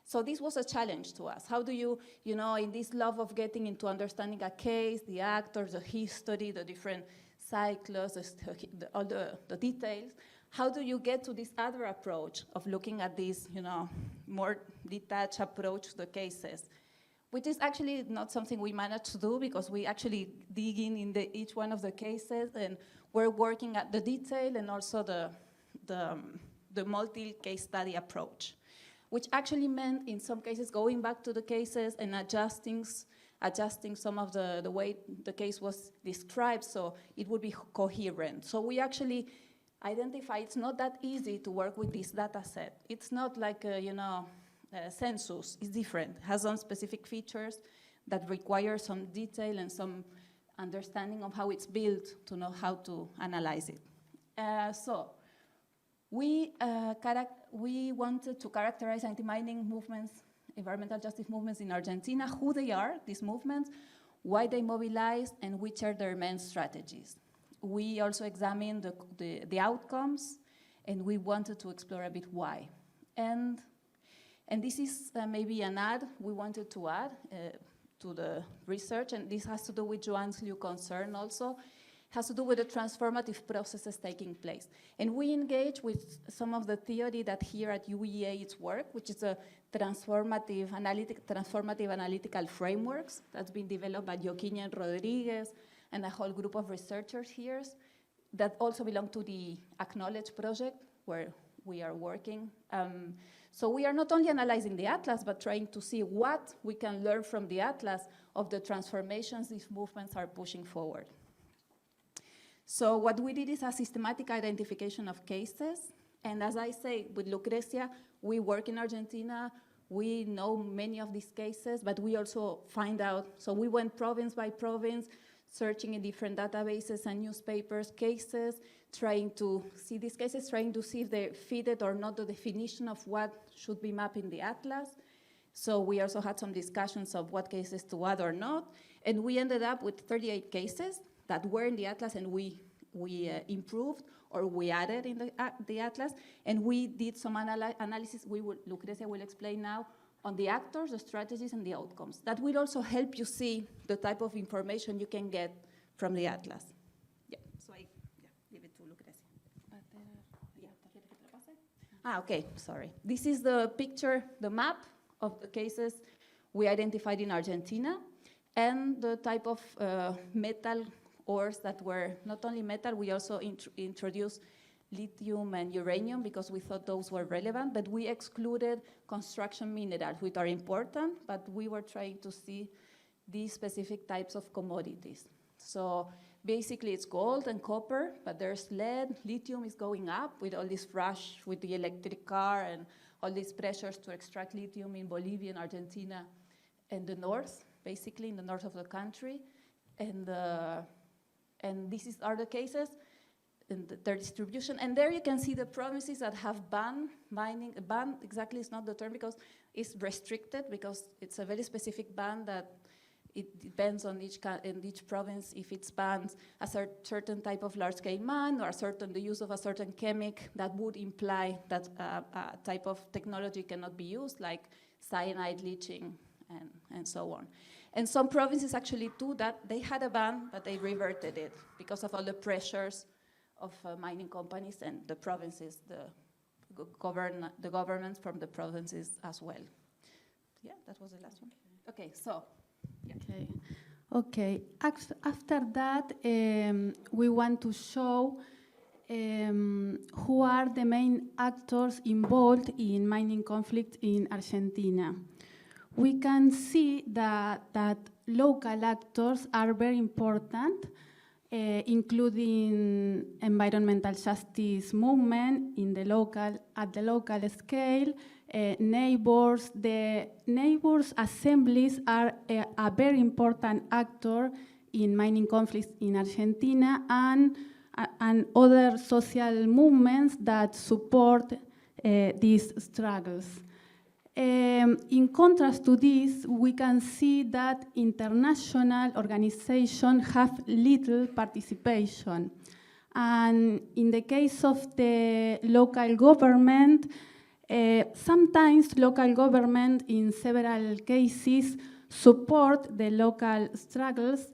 So this was a challenge to us. How do you in this love of getting into understanding a case, the actors, the history, the different cycles, all the details, how do you get to this other approach of looking at this, more detached approach to the cases, which is actually not something we managed to do because we actually dig in each one of the cases and we're working at the detail and also the multi-case study approach, which actually meant in some cases going back to the cases and adjusting some of the way the case was described so it would be coherent. So we actually identify it's not that easy to work with this data set. It's not like a census. It's different. It has some specific features that require some detail and some understanding of how it's built to know how to analyze it. So we wanted to characterize anti-mining movements, environmental justice movements in Argentina, who they are, these movements, why they mobilize, and which are their main strategies. We also examined the outcomes, and we wanted to explore a bit why. And this is maybe an add we wanted to add to the research, and this has to do with Juan's new concern also, has to do with the transformative processes taking place. And we engage with some of the theory that here at UEA it's work, which is a transformative analytical frameworks that's been developed by Joaquin and Rodriguez and a whole group of researchers here that also belong to the Acknowledge project where we are working. So we are not only analyzing the Atlas, but trying to see what we can learn from the Atlas of the transformations these movements are pushing forward. So what we did is a systematic identification of cases. And as I say, with Lucrecia, we work in Argentina. We know many of these cases, but we also find out. So we went province by province, searching in different databases and newspapers, cases, trying to see these cases, trying to see if they fitted or not the definition of what should be mapped in the Atlas. So we also had some discussions of what cases to add or not. And we ended up with 38 cases that were in the Atlas, and we improved or we added in the Atlas. And we did some analysis, Lucrecia will explain now, on the actors, the strategies, and the outcomes. That will also help you see the type of information you can get from the Atlas. Yeah, so I leave it to Lucrecia. Okay, sorry. This is the picture, the map of the cases we identified in Argentina, and the type of metal ores that were not only metal, we also introduced lithium and uranium because we thought those were relevant, but we excluded construction minerals, which are important, but we were trying to see these specific types of commodities. So basically it's gold and copper, but there's lead, lithium is going up with all this rush with the electric car and all these pressures to extract lithium in Bolivia and Argentina and the north, basically in the north of the country. And these are the cases and their distribution. And there you can see the provinces that have banned mining. Ban exactly is not the term because it's restricted, because it's a very specific ban that it depends on each province if it's banned a certain type of large-scale mine or the use of a certain chemic that would imply that a type of technology cannot be used, like cyanide leaching and so on. And some provinces actually do that. They had a ban, but they reverted it because of all the pressures of mining companies and the provinces, the governments from the provinces as well. Yeah, that was the last one. Okay, so. Yeah. Okay. After that, we want to show who are the main actors involved in mining conflict in Argentina. We can see that local actors are very important including environmental justice movement at the local scale, neighbors. The neighbors' assemblies are a very important actor in mining conflicts in Argentina, and other social movements that support these struggles. In contrast to this, we can see that international organizations have little participation. And in the case of the local government, sometimes local government in several cases support the local struggles,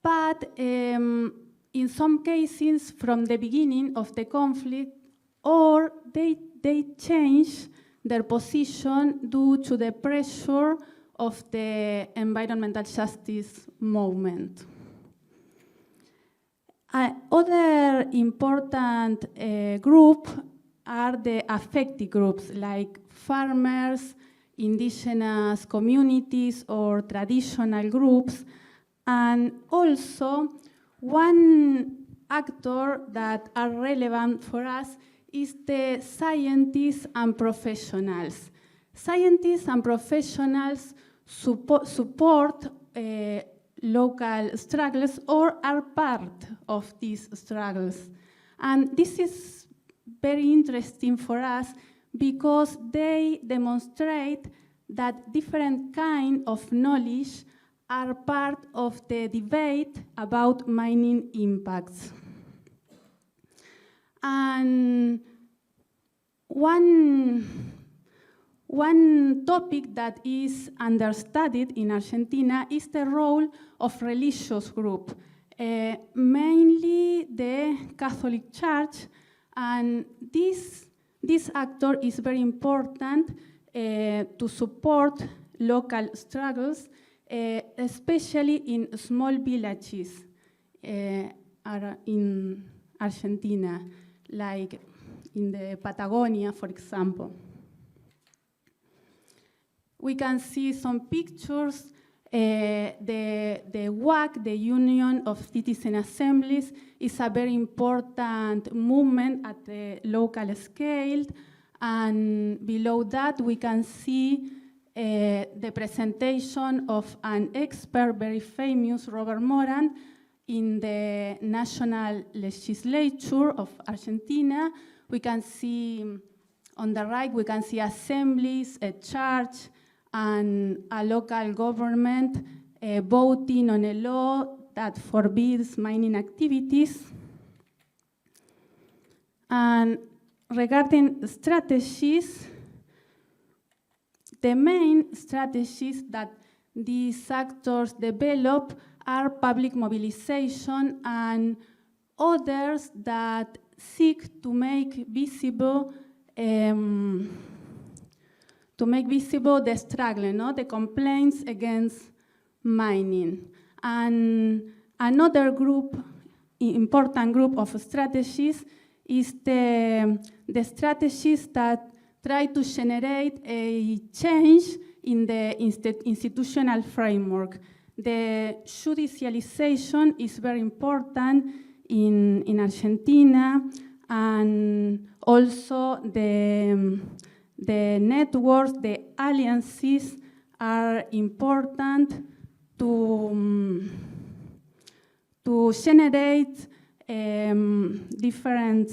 but in some cases from the beginning of the conflict, or they change their position due to the pressure of the environmental justice movement. Other important group are the affected groups like farmers, indigenous communities, or traditional groups. And also, one actor that are relevant for us is the scientists and professionals. Scientists and professionals support local struggles or are part of these struggles. And this is very interesting for us because they demonstrate that different kinds of knowledge are part of the debate about mining impacts. And one topic that is understudied in Argentina is the role of religious groups, mainly the Catholic Church, and this actor is very important to support local struggles, especially in small villages in Argentina, like in the Patagonia, for example. We can see some pictures. The WAC, the Union of Citizen Assemblies, is a very important movement at the local scale. And below that, we can see the presentation of an expert, very famous, Robert Moran, in the national legislature of Argentina. We can see, on the right, we can see assemblies, a church, and a local government voting on a law that forbids mining activities. And regarding strategies, the main strategies that these actors develop are public mobilization and others that seek to make visible the struggle, the complaints against mining. And another group, important group of strategies, is the strategies that try to generate a change in the institutional framework. The judicialization is very important in Argentina, and also the networks, the alliances are important to generate different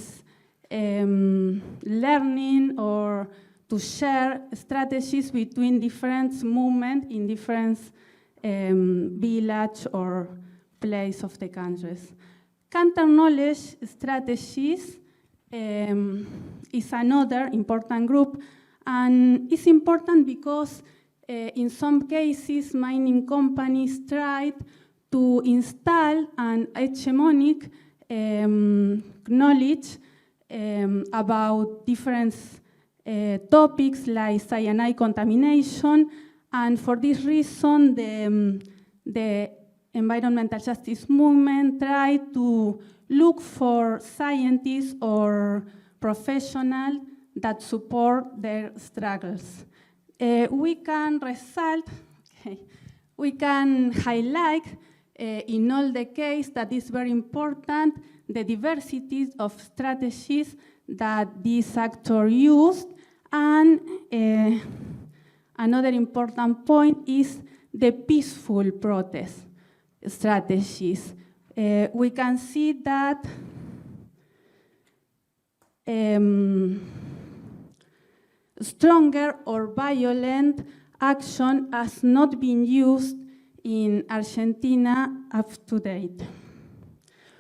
learning or to share strategies between different movements in different village or place of the countries. Counter-knowledge strategies is another important group, and it's important because in some cases mining companies tried to install an hegemonic knowledge about different topics like cyanide contamination, and for this reason the environmental justice movement tried to look for scientists or professionals that support their struggles. We can highlight in all the case, that is very important, the diversity of strategies that this actor used. And another important point is the peaceful protest strategies. We can see that stronger or violent action has not been used in Argentina up to date.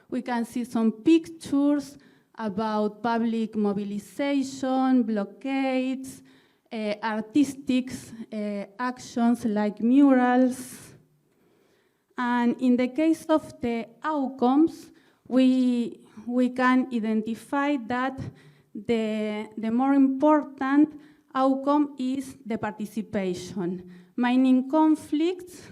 We can see some pictures about public mobilization, blockades, artistic actions like murals. And in the case of the outcomes, we can identify that the more important outcome is the participation. Mining conflicts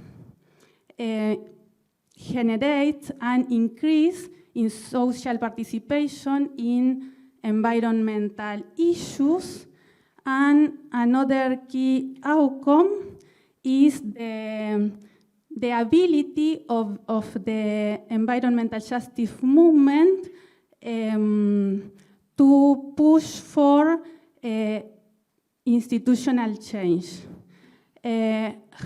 generate an increase in social participation in environmental issues. And another key outcome is the ability of the environmental justice movement to push for institutional change.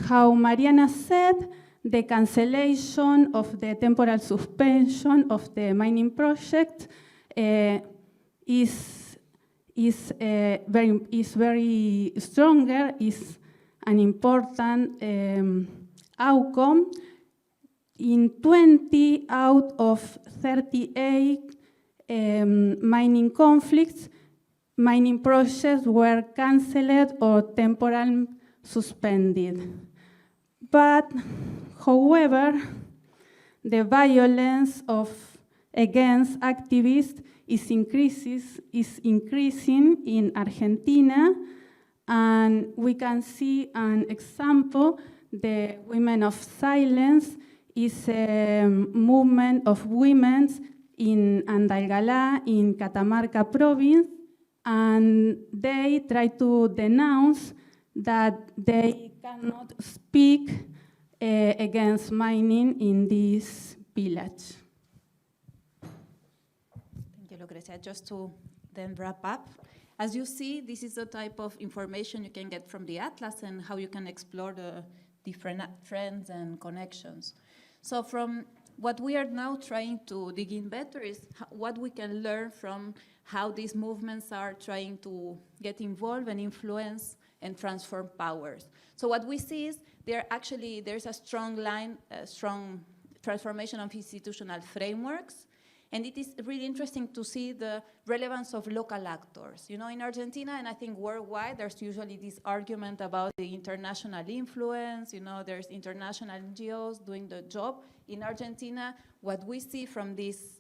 How Mariana said, the cancellation of the temporal suspension of the mining project is very stronger, is an important outcome. In 20 out of 38 mining conflicts, mining projects were cancelled or temporarily suspended. But, however, the violence against activists is increasing in Argentina, and we can see an example. The Women of Silence is a movement of women in Andalgalá, in Catamarca province, and they try to denounce that they cannot speak against mining in this village. Thank you, Lucrecia. Just to then wrap up, as you see, this is the type of information you can get from the atlas and how you can explore the different trends and connections. So from what we are now trying to dig in better is what we can learn from how these movements are trying to get involved and influence and transform powers. So what we see is there's a strong line, a strong transformation of institutional frameworks, and it is really interesting to see the relevance of local actors. You know, in Argentina, and I think worldwide, there's usually this argument about the international influence, you know, there's international NGOs doing the job. In Argentina, what we see from this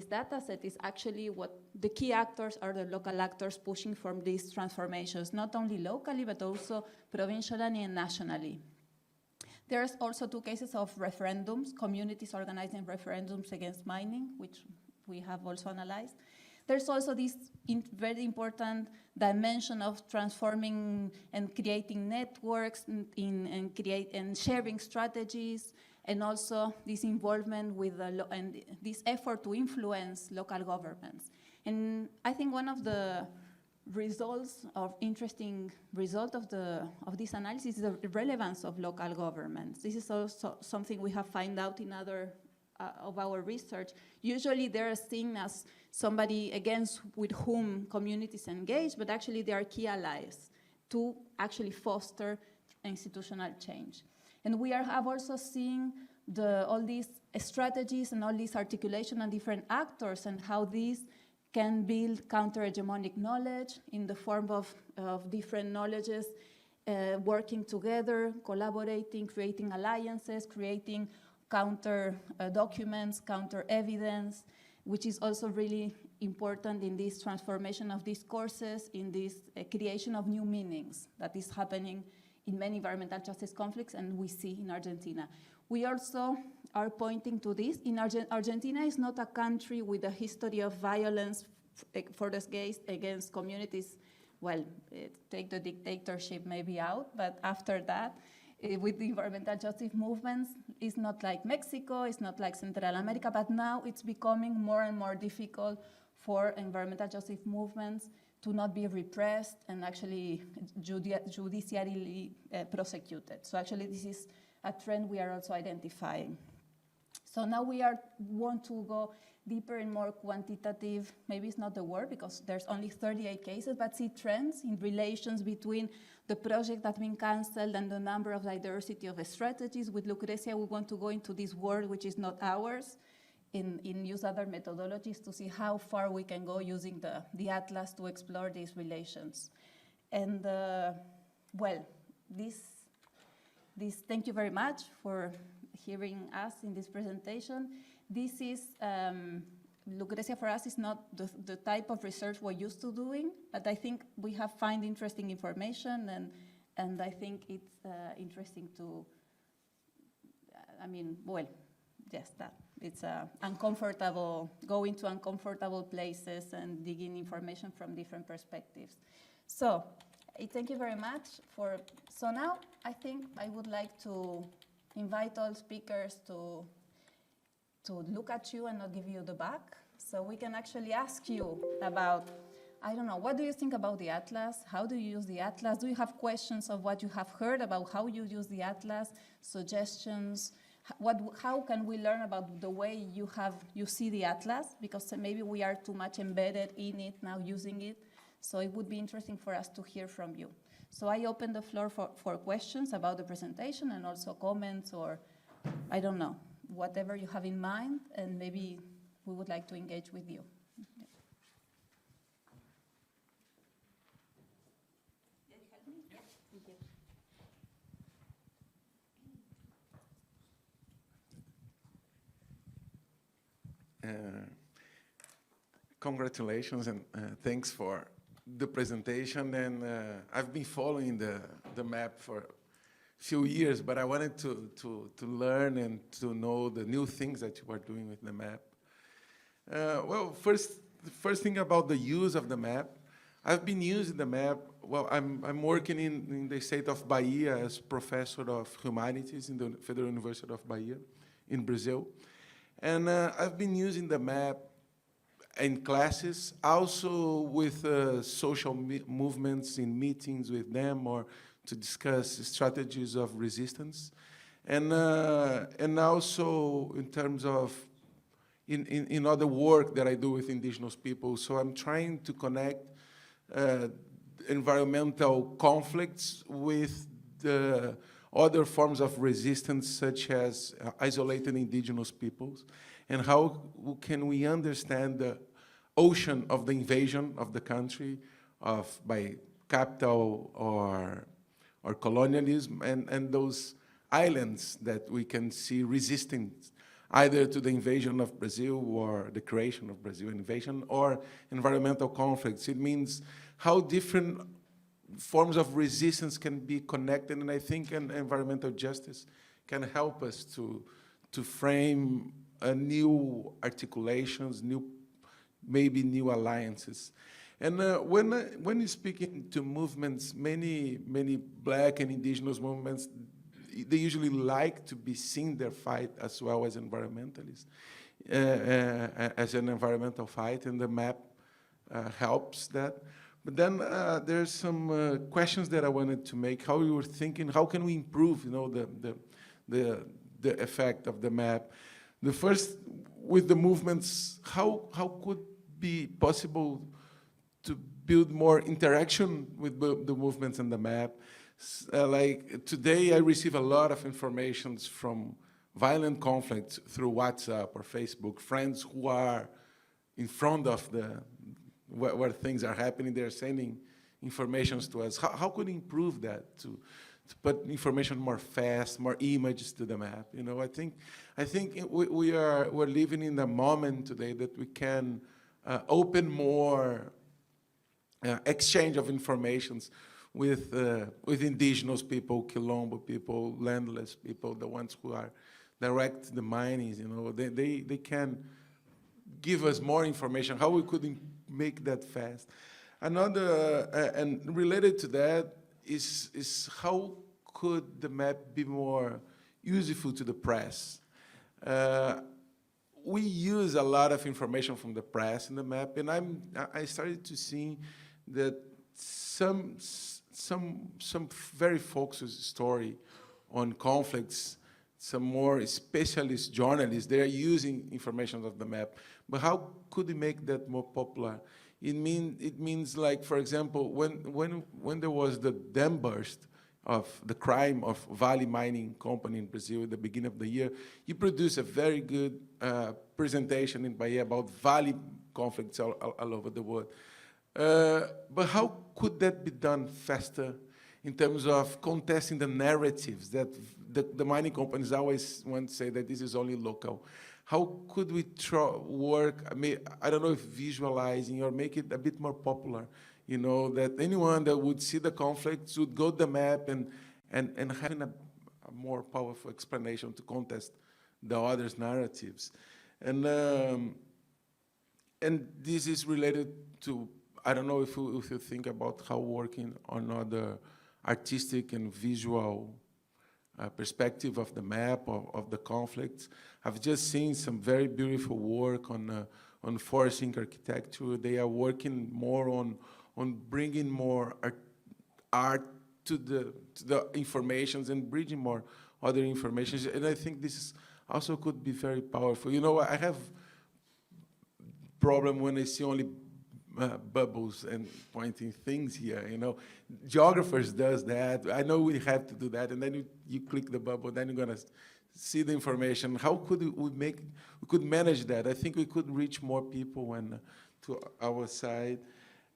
data set is actually what the key actors are, the local actors pushing for these transformations, not only locally, but also provincially and nationally. There's also 2 cases of referendums, communities organizing referendums against mining, which we have also analyzed. There's also this very important dimension of transforming and creating networks and sharing strategies, and also this involvement with and this effort to influence local governments. And I think one of the interesting result of this analysis is the relevance of local governments. This is also something we have found out in other of our research. Usually they're seen as somebody with whom communities engage, but actually they are key allies to actually foster institutional change. And we have also seen all these strategies and all these articulation and different actors and how these can build counter-hegemonic knowledge in the form of different knowledges, working together, collaborating, creating alliances, creating counter documents, counter evidence, which is also really important in this transformation of discourses, in this creation of new meanings that is happening in many environmental justice conflicts, and we see in Argentina. We also are pointing to this. Argentina is not a country with a history of violence against communities. Well, take the dictatorship maybe out, but after that, with the environmental justice movements. It's not like Mexico, it's not like Central America, but now it's becoming more and more difficult for environmental justice movements to not be repressed and actually judicially prosecuted. So actually this is a trend we are also identifying. So now we want to go deeper and more quantitative, maybe it's not the word because there's only 38 cases, but see trends in relations between the project that's been canceled and the number of diversity of strategies. With Lucrecia, we want to go into this world which is not ours and use other methodologies to see how far we can go using the atlas to explore these relations. And well, thank you very much for hearing us in this presentation. This is, Lucrecia for us is not the type of research we're used to doing, but I think we have found interesting information and I think it's interesting to, I mean, well, yes, that. It's uncomfortable, going to uncomfortable places and digging information from different perspectives. So, thank you very much so now I think I would like to invite all speakers to look at you and not give you the back. So we can actually ask you about, I don't know, what do you think about the atlas? How do you use the atlas? Do you have questions of what you have heard about how you use the atlas, suggestions? How can we learn about the way you see the atlas? Because maybe we are too much embedded in it now, using it. So it would be interesting for us to hear from you. So I open the floor for questions about the presentation and also comments or, I don't know, whatever you have in mind, and maybe we would like to engage with you. Congratulations and thanks for the presentation. And I've been following the map for a few years, but I wanted to learn and to know the new things that you are doing with the map. Well, the first thing about the use of the map, I've been using the map. Well, I'm working in the state of Bahia as professor of humanities in the Federal University of Bahia in Brazil. And I've been using the map in classes, also with social movements in meetings with them or to discuss strategies of resistance. And also in terms of in other work that I do with indigenous people. So I'm trying to connect environmental conflicts with the other forms of resistance, such as isolated indigenous peoples, and how can we understand the ocean of the invasion of the country by capital or colonialism, and those islands that we can see resisting either to the invasion of Brazil or the creation of Brazil invasion or environmental conflicts. It means how different forms of resistance can be connected, and I think environmental justice can help us to frame new articulations, maybe new alliances. And when you speak to movements, many Black and indigenous movements, they usually like to be seen their fight as well as environmentalists, as an environmental fight, and the map helps that. But then there's some questions that I wanted to make. How you were thinking, how can we improve, the effect of the map? The first, with the movements, how could be possible to build more interaction with the movements and the map? Like today, I receive a lot of information from violent conflicts through WhatsApp or Facebook, friends who are in front of where things are happening. They're sending information to us. How could we improve that to put information more fast, more images to the map? I think we're living in a moment today that we can open more exchange of informations with indigenous people, Quilombo people, landless people, the ones who are direct the minings. They can give us more information. How we could make that fast? Another and related to that is how could the map be more useful to the press? We use a lot of information from the press in the map, and I started to see that some very focused story on conflicts, some more specialist journalists, they are using information of the map. But how could we make that more popular? It means like, for example, when there was the dam burst of the crime of Vale Mining Company in Brazil at the beginning of the year, you produced a very good presentation in Bahia about Vale conflicts all over the world. But how could that be done faster in terms of contesting the narratives that the mining companies always want to say that this is only local? How could we work, I don't know if visualizing or make it a bit more popular, you know, that anyone that would see the conflicts would go to the map and having a more powerful explanation to contest the others' narratives. And this is related to, I don't know if you think about how working on other artistic and visual perspective of the map, of the conflicts. I've just seen some very beautiful work on forest architecture. They are working more on bringing more art to the informations and bridging more other informations. And I think this also could be very powerful. You know, I have problem when I see only bubbles and pointing things here, you know. Geographers does that. I know we have to do that, and then you click the bubble, then you're gonna see the information. How could we could manage that? I think we could reach more people and to our side.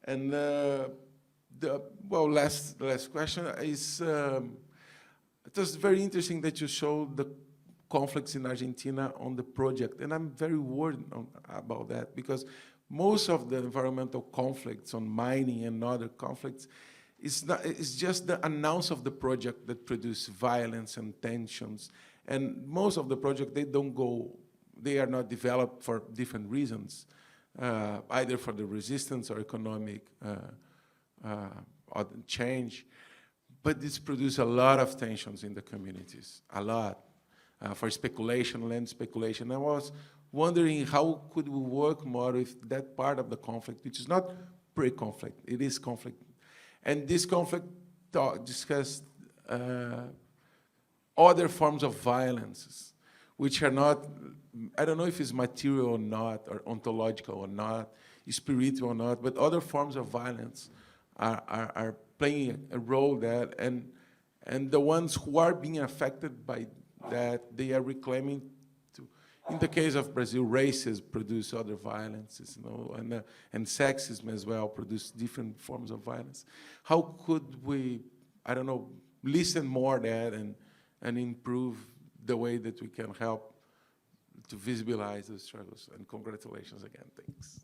And last question is, it was very interesting that you showed the conflicts in Argentina on the project, and I'm very worried about that, because most of the environmental conflicts on mining and other conflicts it's just the announce of the project that produce violence and tensions. And most of the projects, they are not developed for different reasons, either for the resistance or economic or change. But this produces a lot of tensions in the communities, a lot, for speculation, land speculation. I was wondering how could we work more with that part of the conflict, which is not pre-conflict, it is conflict. And this conflict discussed other forms of violence, which are not, I don't know if it's material or not, or ontological or not, spiritual or not, but other forms of violence are playing a role there, and the ones who are being affected by that, they are reclaiming. In the case of Brazil, races produce other violences, you know, and sexism as well produce different forms of violence. How could we, I don't know, listen more there and improve the way that we can help to visualize the struggles? And congratulations again, thanks.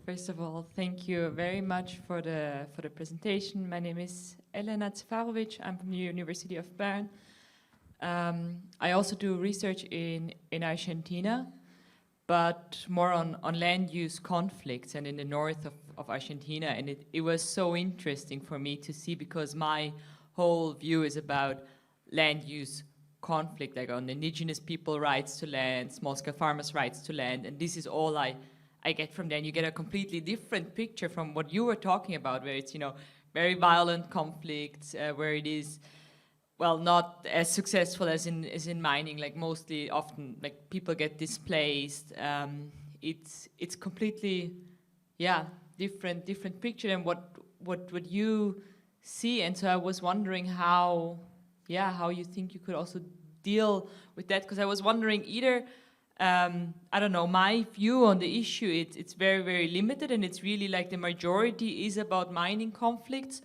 First of all, thank you very much for the presentation. My name is Elena Cvarovic. I'm from the University of Bern. I also do research in Argentina, but more on land use conflicts and in the north of Argentina. And it was so interesting for me to see, because my whole view is about land use conflict, like on indigenous people rights to land, small-scale farmers' rights to land, and this is all I get from there. And you get a completely different picture from what you were talking about, where it's, you know, very violent conflicts, where it is, well, not as successful as in mining, like mostly often, like people get displaced. It's completely, yeah, different picture than what you see. And so I was wondering how you think you could also deal with that, because I was wondering either, I don't know, my view on the issue, it's very, very limited, and it's really like the majority is about mining conflicts,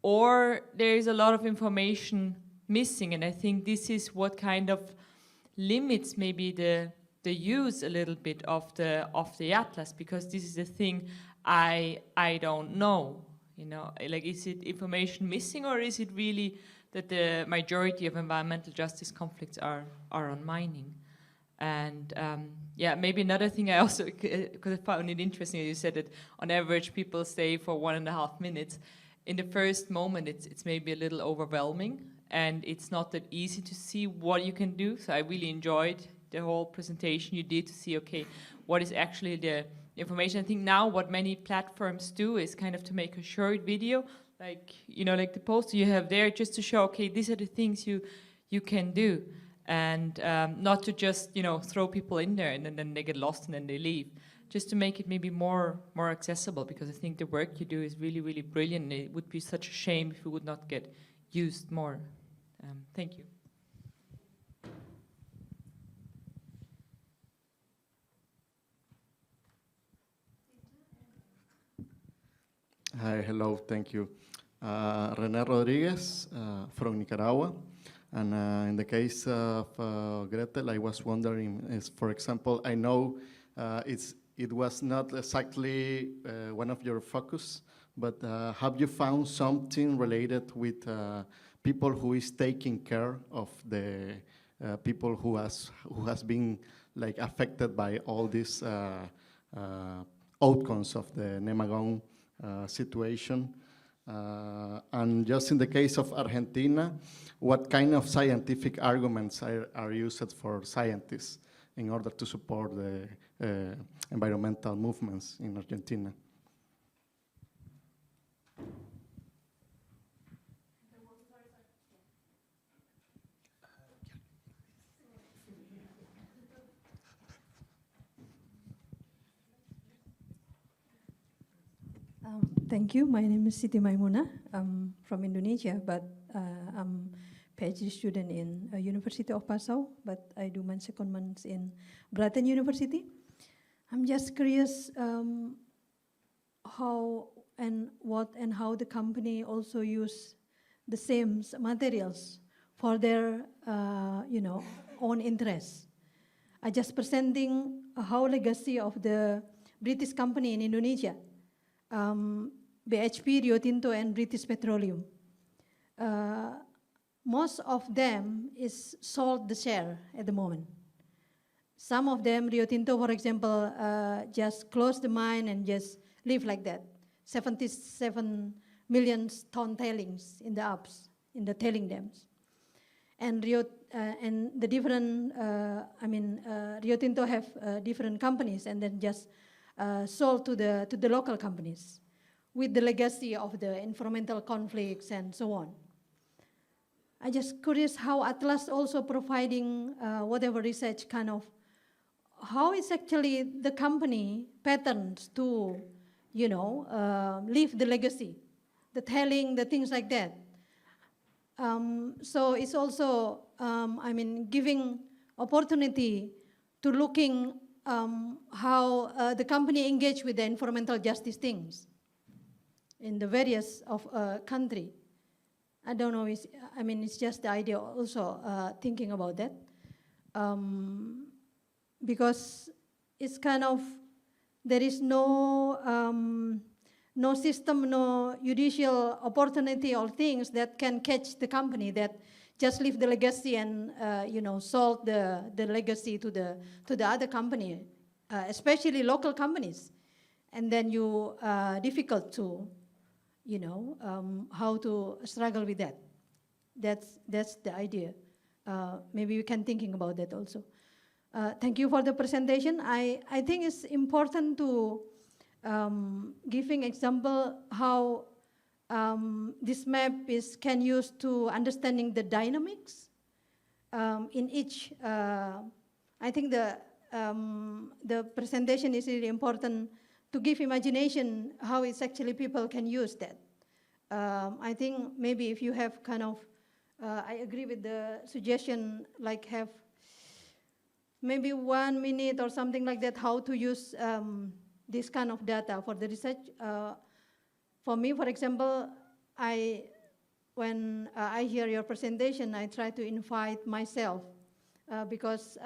or there is a lot of information missing. And I think this is what kind of limits maybe the use a little bit of the atlas, because this is the thing I don't know, you know, like, is it information missing, or is it really that the majority of environmental justice conflicts are on mining. And yeah, maybe another thing I also, because I found it interesting, you said that on average people stay for 1.5 minutes. In the first moment, it's maybe a little overwhelming, and it's not that easy to see what you can do. So I really enjoyed the whole presentation you did to see, okay, what is actually the information. I think now what many platforms do is kind of to make a short video, like, you know, like the poster you have there, just to show, okay, these are the things you can do. And not to just, you know, throw people in there and then they get lost and then they leave. Just to make it maybe more accessible, because I think the work you do is really, really brilliant. And it would be such a shame if it would not get used more. Thank you. Hi, hello, thank you. René Rodriguez from Nicaragua. And in the case of Grettel, I was wondering, is, for example, I know it was not exactly one of your focus, but have you found something related with people who is taking care of the people who has been like affected by all these outcomes of the Nemagón situation? And just in the case of Argentina, what kind of scientific arguments are used for scientists in order to support the environmental movements in Argentina? Thank you. My name is Siti Maimuna. I'm from Indonesia, but I'm a PhD student in University of Passau, but I do my secondment in Brighton University. I'm just curious how and what and how the company also use the same materials for their own interests. I just presenting how legacy of the British company in Indonesia. BHP, Rio Tinto, and British Petroleum. Most of them is sold the share at the moment. Some of them, Rio Tinto, for example, just closed the mine and just live like that. 77 million ton tailings in the ups, in the tailing dams. And the different, Rio Tinto have different companies and then just sold to the local companies with the legacy of the environmental conflicts and so on. I just curious how Atlas also providing whatever research kind of, how is actually the company patterns to, leave the legacy, the telling, the things like that. So it's also, giving opportunity to looking how the company engage with the environmental justice things in the various of country. I don't know, it's just the idea also thinking about that. Because it's kind of, there is no system, no judicial opportunity or things that can catch the company that just leave the legacy and sold the legacy to the other company, especially local companies, and then you difficult to how to struggle with that. That's the idea. Maybe we can thinking about that also. Thank you for the presentation. I think it's important to giving example how this map can use to understanding the dynamics in each. I think the presentation is really important to give imagination how it's actually people can use that. I think maybe if you have kind of, I agree with the suggestion, like have maybe 1 minute or something like that, how to use this kind of data for the research. For me, for example, when I hear your presentation, I try to invite myself because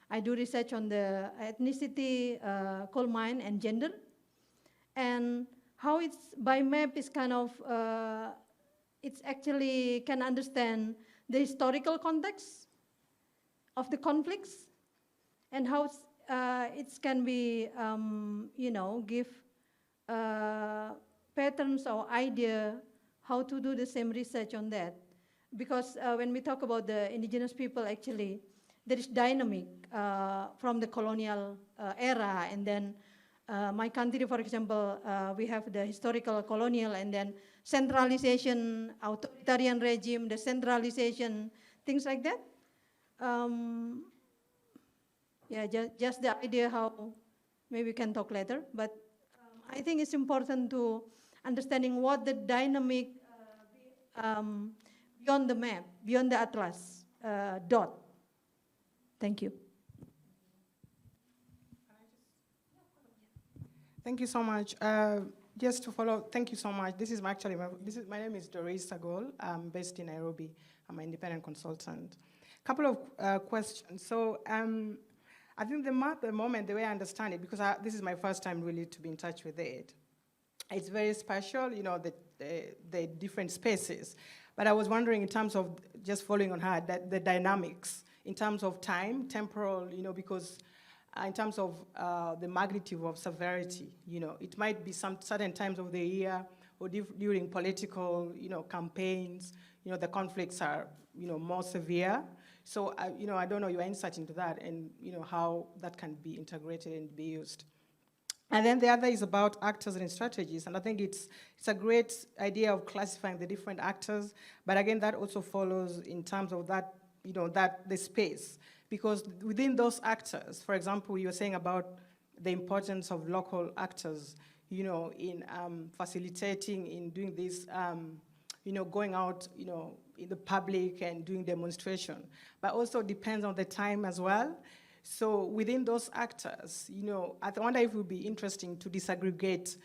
I do research on the ethnicity, coal mine, and gender. And how it's by map is kind of, it's actually can understand the historical context of the conflicts and how it can be, give patterns or idea how to do the same research on that. Because when we talk about the indigenous people, actually, there is dynamic from the colonial era, and then my country, for example, we have the historical colonial, and then centralization, authoritarian regime, the centralization, things like that. Yeah, just the idea how, maybe we can talk later, but I think it's important to understanding what the dynamic beyond the map, beyond the atlas dot. Thank you. Thank you so much. Just to follow, thank you so much. My name is Doris Sagol. I'm based in Nairobi. I'm an independent consultant. Couple of questions. So I think the map at the moment, the way I understand it, because this is my first time really to be in touch with it, it's very special, the different spaces. But I was wondering in terms of, just following on her, that the dynamics in terms of time, temporal, because in terms of the magnitude of severity, it might be some certain times of the year or during political, campaigns, the conflicts are, more severe. So, I don't know your insight into that and, how that can be integrated and be used. And then the other is about actors and strategies, and I think it's a great idea of classifying the different actors, but again, that also follows in terms of that, the space, because within those actors, for example, you were saying about the importance of local actors, in facilitating, in doing this, going out, in the public and doing demonstration, but also depends on the time as well. So within those actors, I wonder if it would be interesting to disaggregate,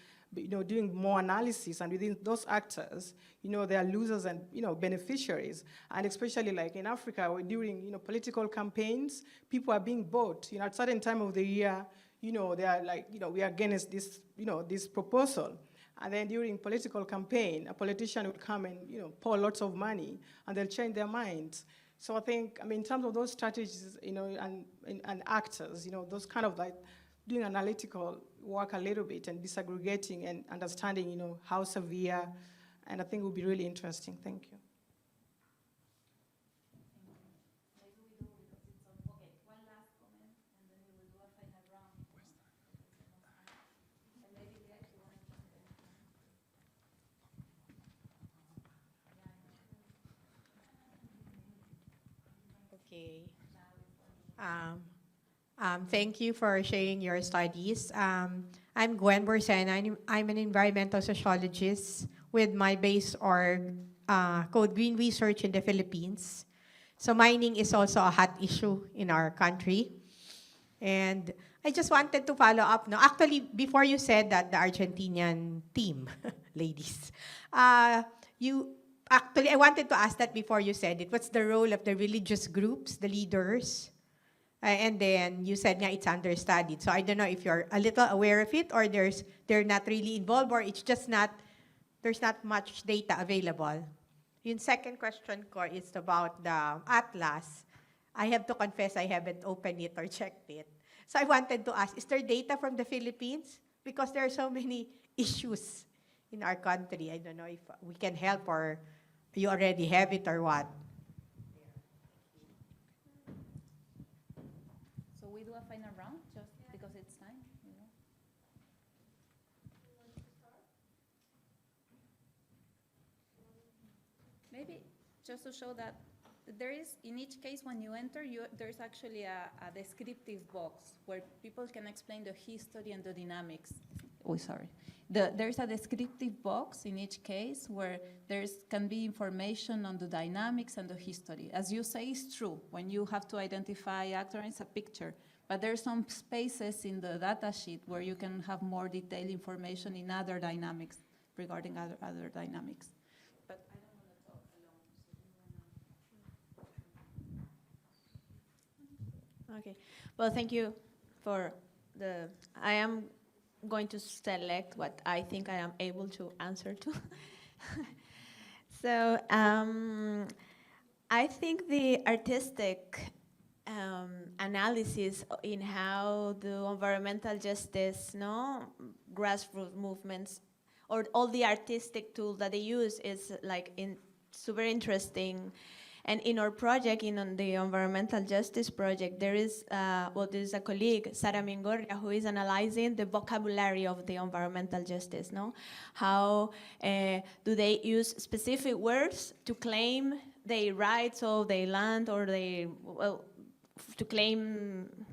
doing more analysis, and within those actors, there are losers and, beneficiaries. And especially like in Africa, where during, political campaigns, people are being bought, at a certain time of the year, they are like, we are against this, this proposal. And then during political campaign, a politician would come and, pour lots of money, and they'll change their minds. So I think, in terms of those strategies, and actors, those kind of like doing analytical work a little bit and disaggregating and understanding, how severe, and I think it would be really interesting. Thank you. Okay. Thank you for sharing your studies. I'm Gwen Borsena. I'm an environmental sociologist with my base org called Green Research in the Philippines. So mining is also a hot issue in our country. And I just wanted to follow up. No, actually, before you said that the Argentinian team, ladies, Actually, I wanted to ask that before you said it. What's the role of the religious groups, the leaders? And then you said, yeah, it's understudied. So I don't know if you're a little aware of it, or they're not really involved, or it's just there's not much data available. Yung second question ko is about the atlas. I have to confess I haven't opened it or checked it. So I wanted to ask, is there data from the Philippines? Because there are so many issues in our country. I don't know if we can help, or you already have it or what? So we do a final round, just because it's time, Maybe just to show that there is, in each case, when you enter, there's actually a descriptive box where people can explain the history and the dynamics. Oh, sorry. There's a descriptive box in each case where can be information on the dynamics and the history. As you say, it's true. When you have to identify actor, it's a picture. But there's some spaces in the data sheet where you can have more detailed information in other dynamics, regarding other dynamics. But I don't want to talk alone. Okay. Well, thank you for I am going to select what I think I am able to answer to. So I think the artistic analysis in how the environmental justice, grassroots movements, or all the artistic tools that they use is like super interesting. And in our project, on the environmental justice project, there is there's a colleague, Sara Mingorria, who is analyzing the vocabulary of the environmental justice. How do they use specific words to claim their rights of their land, or to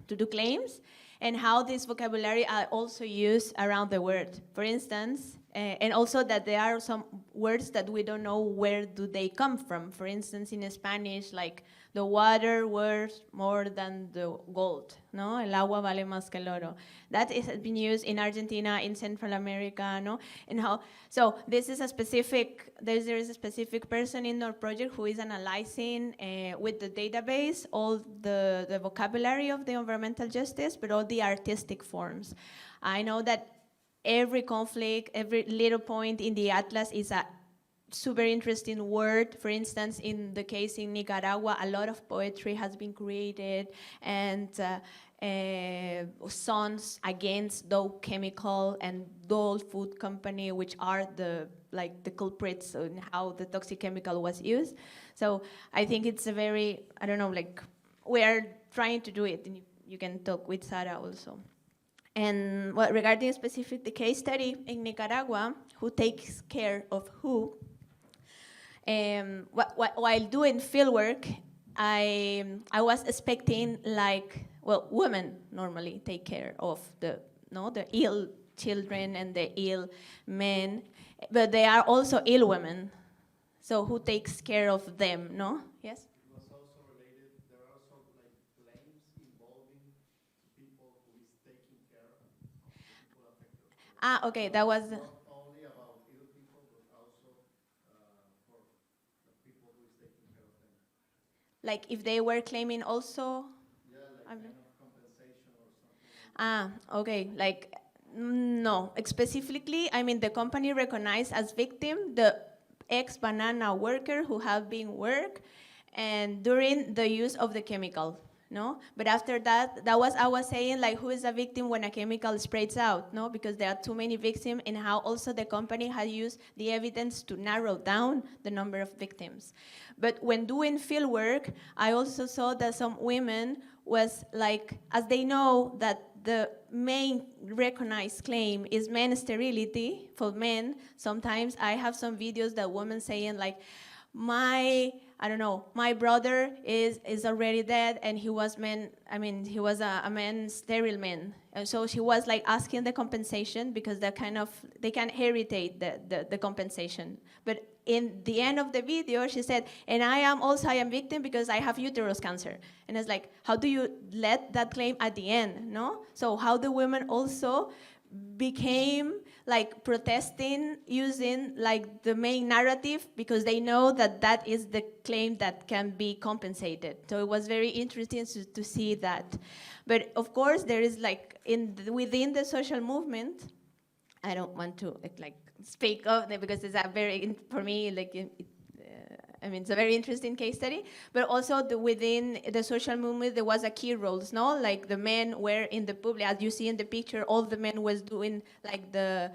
do claims, and how this vocabulary are also used around the world. For instance, and also that there are some words that we don't know where do they come from. For instance, in Spanish, like the water worth more than the gold, El agua vale más que el oro. That has been used in Argentina, in Central America, And how, so this is a specific, there is a specific person in our project who is analyzing with the database all the vocabulary of the environmental justice, but all the artistic forms. I know that every conflict, every little point in the atlas is a super interesting word. For instance, in the case in Nicaragua, a lot of poetry has been created, and songs against Dow Chemical and Dole Food Company, which are the culprits in how the toxic chemical was used. So I think it's a very, we are trying to do it, and you can talk with Sara also. And regarding specific the case study in Nicaragua, who takes care of who, while doing fieldwork, I was expecting women normally take care of the ill children and the ill men, but they are also ill women. So who takes care of them? No? Yes. It was also related. There are also claims involving people who is taking care of the people affected. Okay, that was. Not only about ill people, but also for the people who is taking care of them. Like if they were claiming also. Yeah, kind of compensation or something. Okay, no, specifically, the company recognized as victim the ex-banana worker who have been work and during the use of the chemical, But after that was, I was saying, who is a victim when a chemical spreads out, Because there are too many victims, and how also the company had used the evidence to narrow down the number of victims. But when doing field work, I also saw that some women was as they know that the main recognized claim is men's sterility for men, sometimes I have some videos that women saying my brother is already dead and he was he was a man, sterile man. And so she was asking the compensation because they can heritate the compensation. But in the end of the video, she said, and I am victim because I have uterus cancer. And it's how do you let that claim at the end, So how the women also became protesting using the main narrative because they know that is the claim that can be compensated. So it was very interesting to see that. But of course there is within the social movement, I don't want to speak of it because it's a very, for me, it's a very interesting case study, but also within the social movement, there was a key roles, the men were in the public, as you see in the picture, all the men was doing the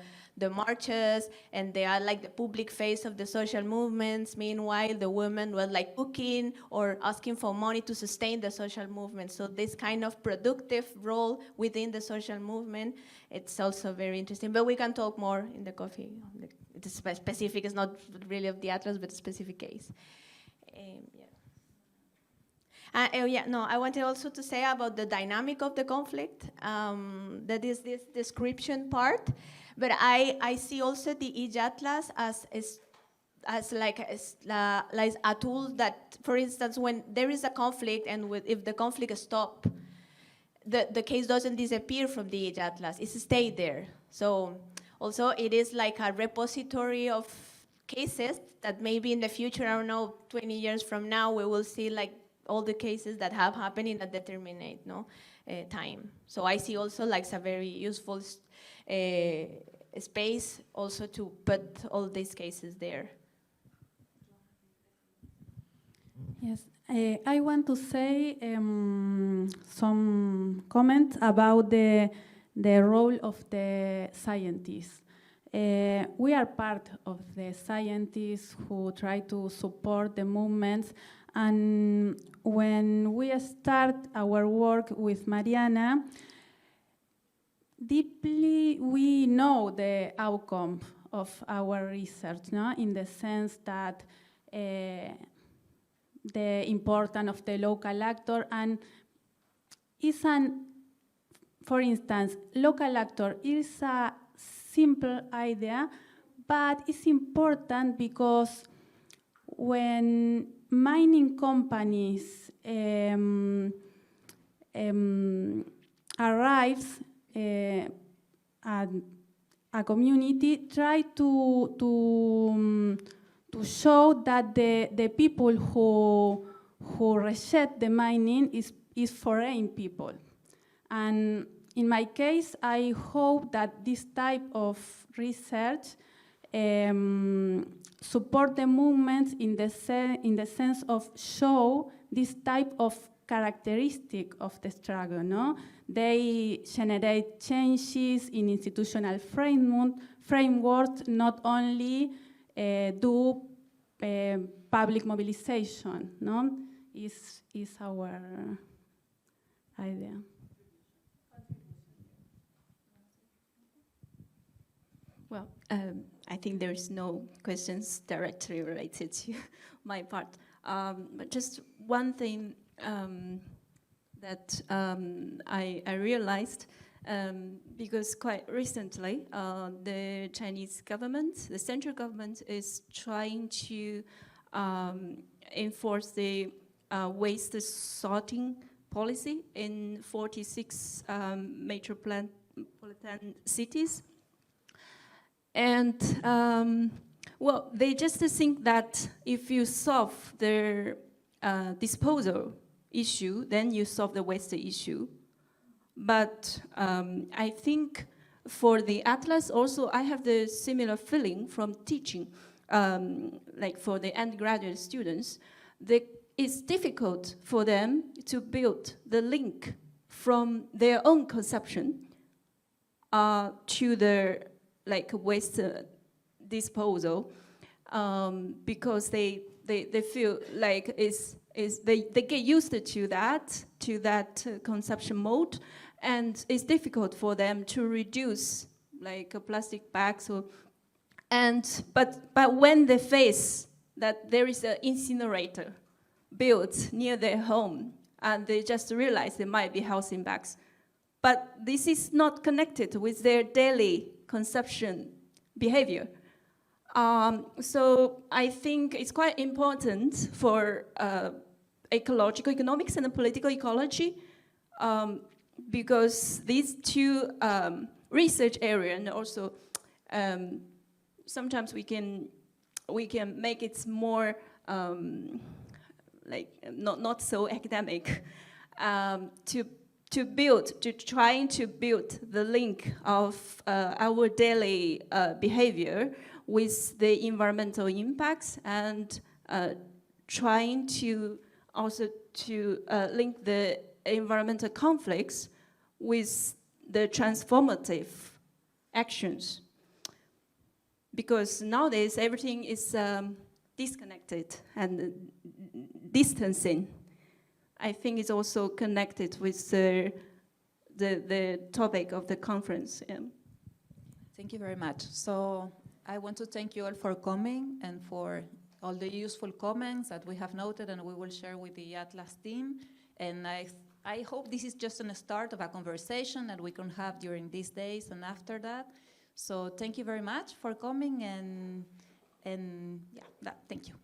marches, and they are the public face of the social movements. Meanwhile, the women were cooking or asking for money to sustain the social movement. So this kind of productive role within the social movement, it's also very interesting. But we can talk more in the coffee. It's specific, it's not really of the atlas, but a specific case. I wanted also to say about the dynamic of the conflict. That is this description part. But I see also the EJAtlas as a tool that, for instance, when there is a conflict and if the conflict stops, the case doesn't disappear from the EJAtlas, it stays there. So also it is a repository of cases that maybe in the future, 20 years from now, we will see all the cases that have happened in a determinate time. So I see also a very useful space also to put all these cases there. Yes, I want to say some comments about the role of the scientists. We are part of the scientists who try to support the movements, and when we start our work with Mariana, deeply we know the outcome of our research, no? In the sense that the importance of the local actor, and for instance, local actor is a simple idea, but it's important because when mining companies arrives at a community, try to show that the people who reject the mining is foreign people. And in my case, I hope that this type of research support the movements in the sense of show this type of characteristic of the struggle, no? They generate changes in institutional frameworks, not only do public mobilization, no? Is our idea. Well, I think there's no questions directly related to my part. But just one thing that I realized, because quite recently, the Chinese government, the central government, is trying to enforce the waste sorting policy in 46 metropolitan cities. And, well, they just think that if you solve their disposal issue, then you solve the waste issue. But I think for the Atlas also, I have the similar feeling from teaching, like for the undergraduate students, it's difficult for them to build the link from their own conception to the waste disposal, because they feel like they get used to that consumption mode, and it's difficult for them to reduce plastic bags but when they face that there is an incinerator built near their home, and they just realize there might be housing bags, but this is not connected with their daily consumption behavior. So I think it's quite important for ecological economics and political ecology, because these two research areas, and also sometimes we can make it more not so academic, trying to build the link of our daily behavior with the environmental impacts, and trying to also link the environmental conflicts with the transformative actions. Because nowadays everything is disconnected and distancing. I think it's also connected with the topic of the conference. Yeah. Thank you very much. So I want to thank you all for coming and for all the useful comments that we have noted and we will share with the EJAtlas team. And I hope this is just a start of a conversation that we can have during these days and after that. So thank you very much for coming, and yeah, thank you.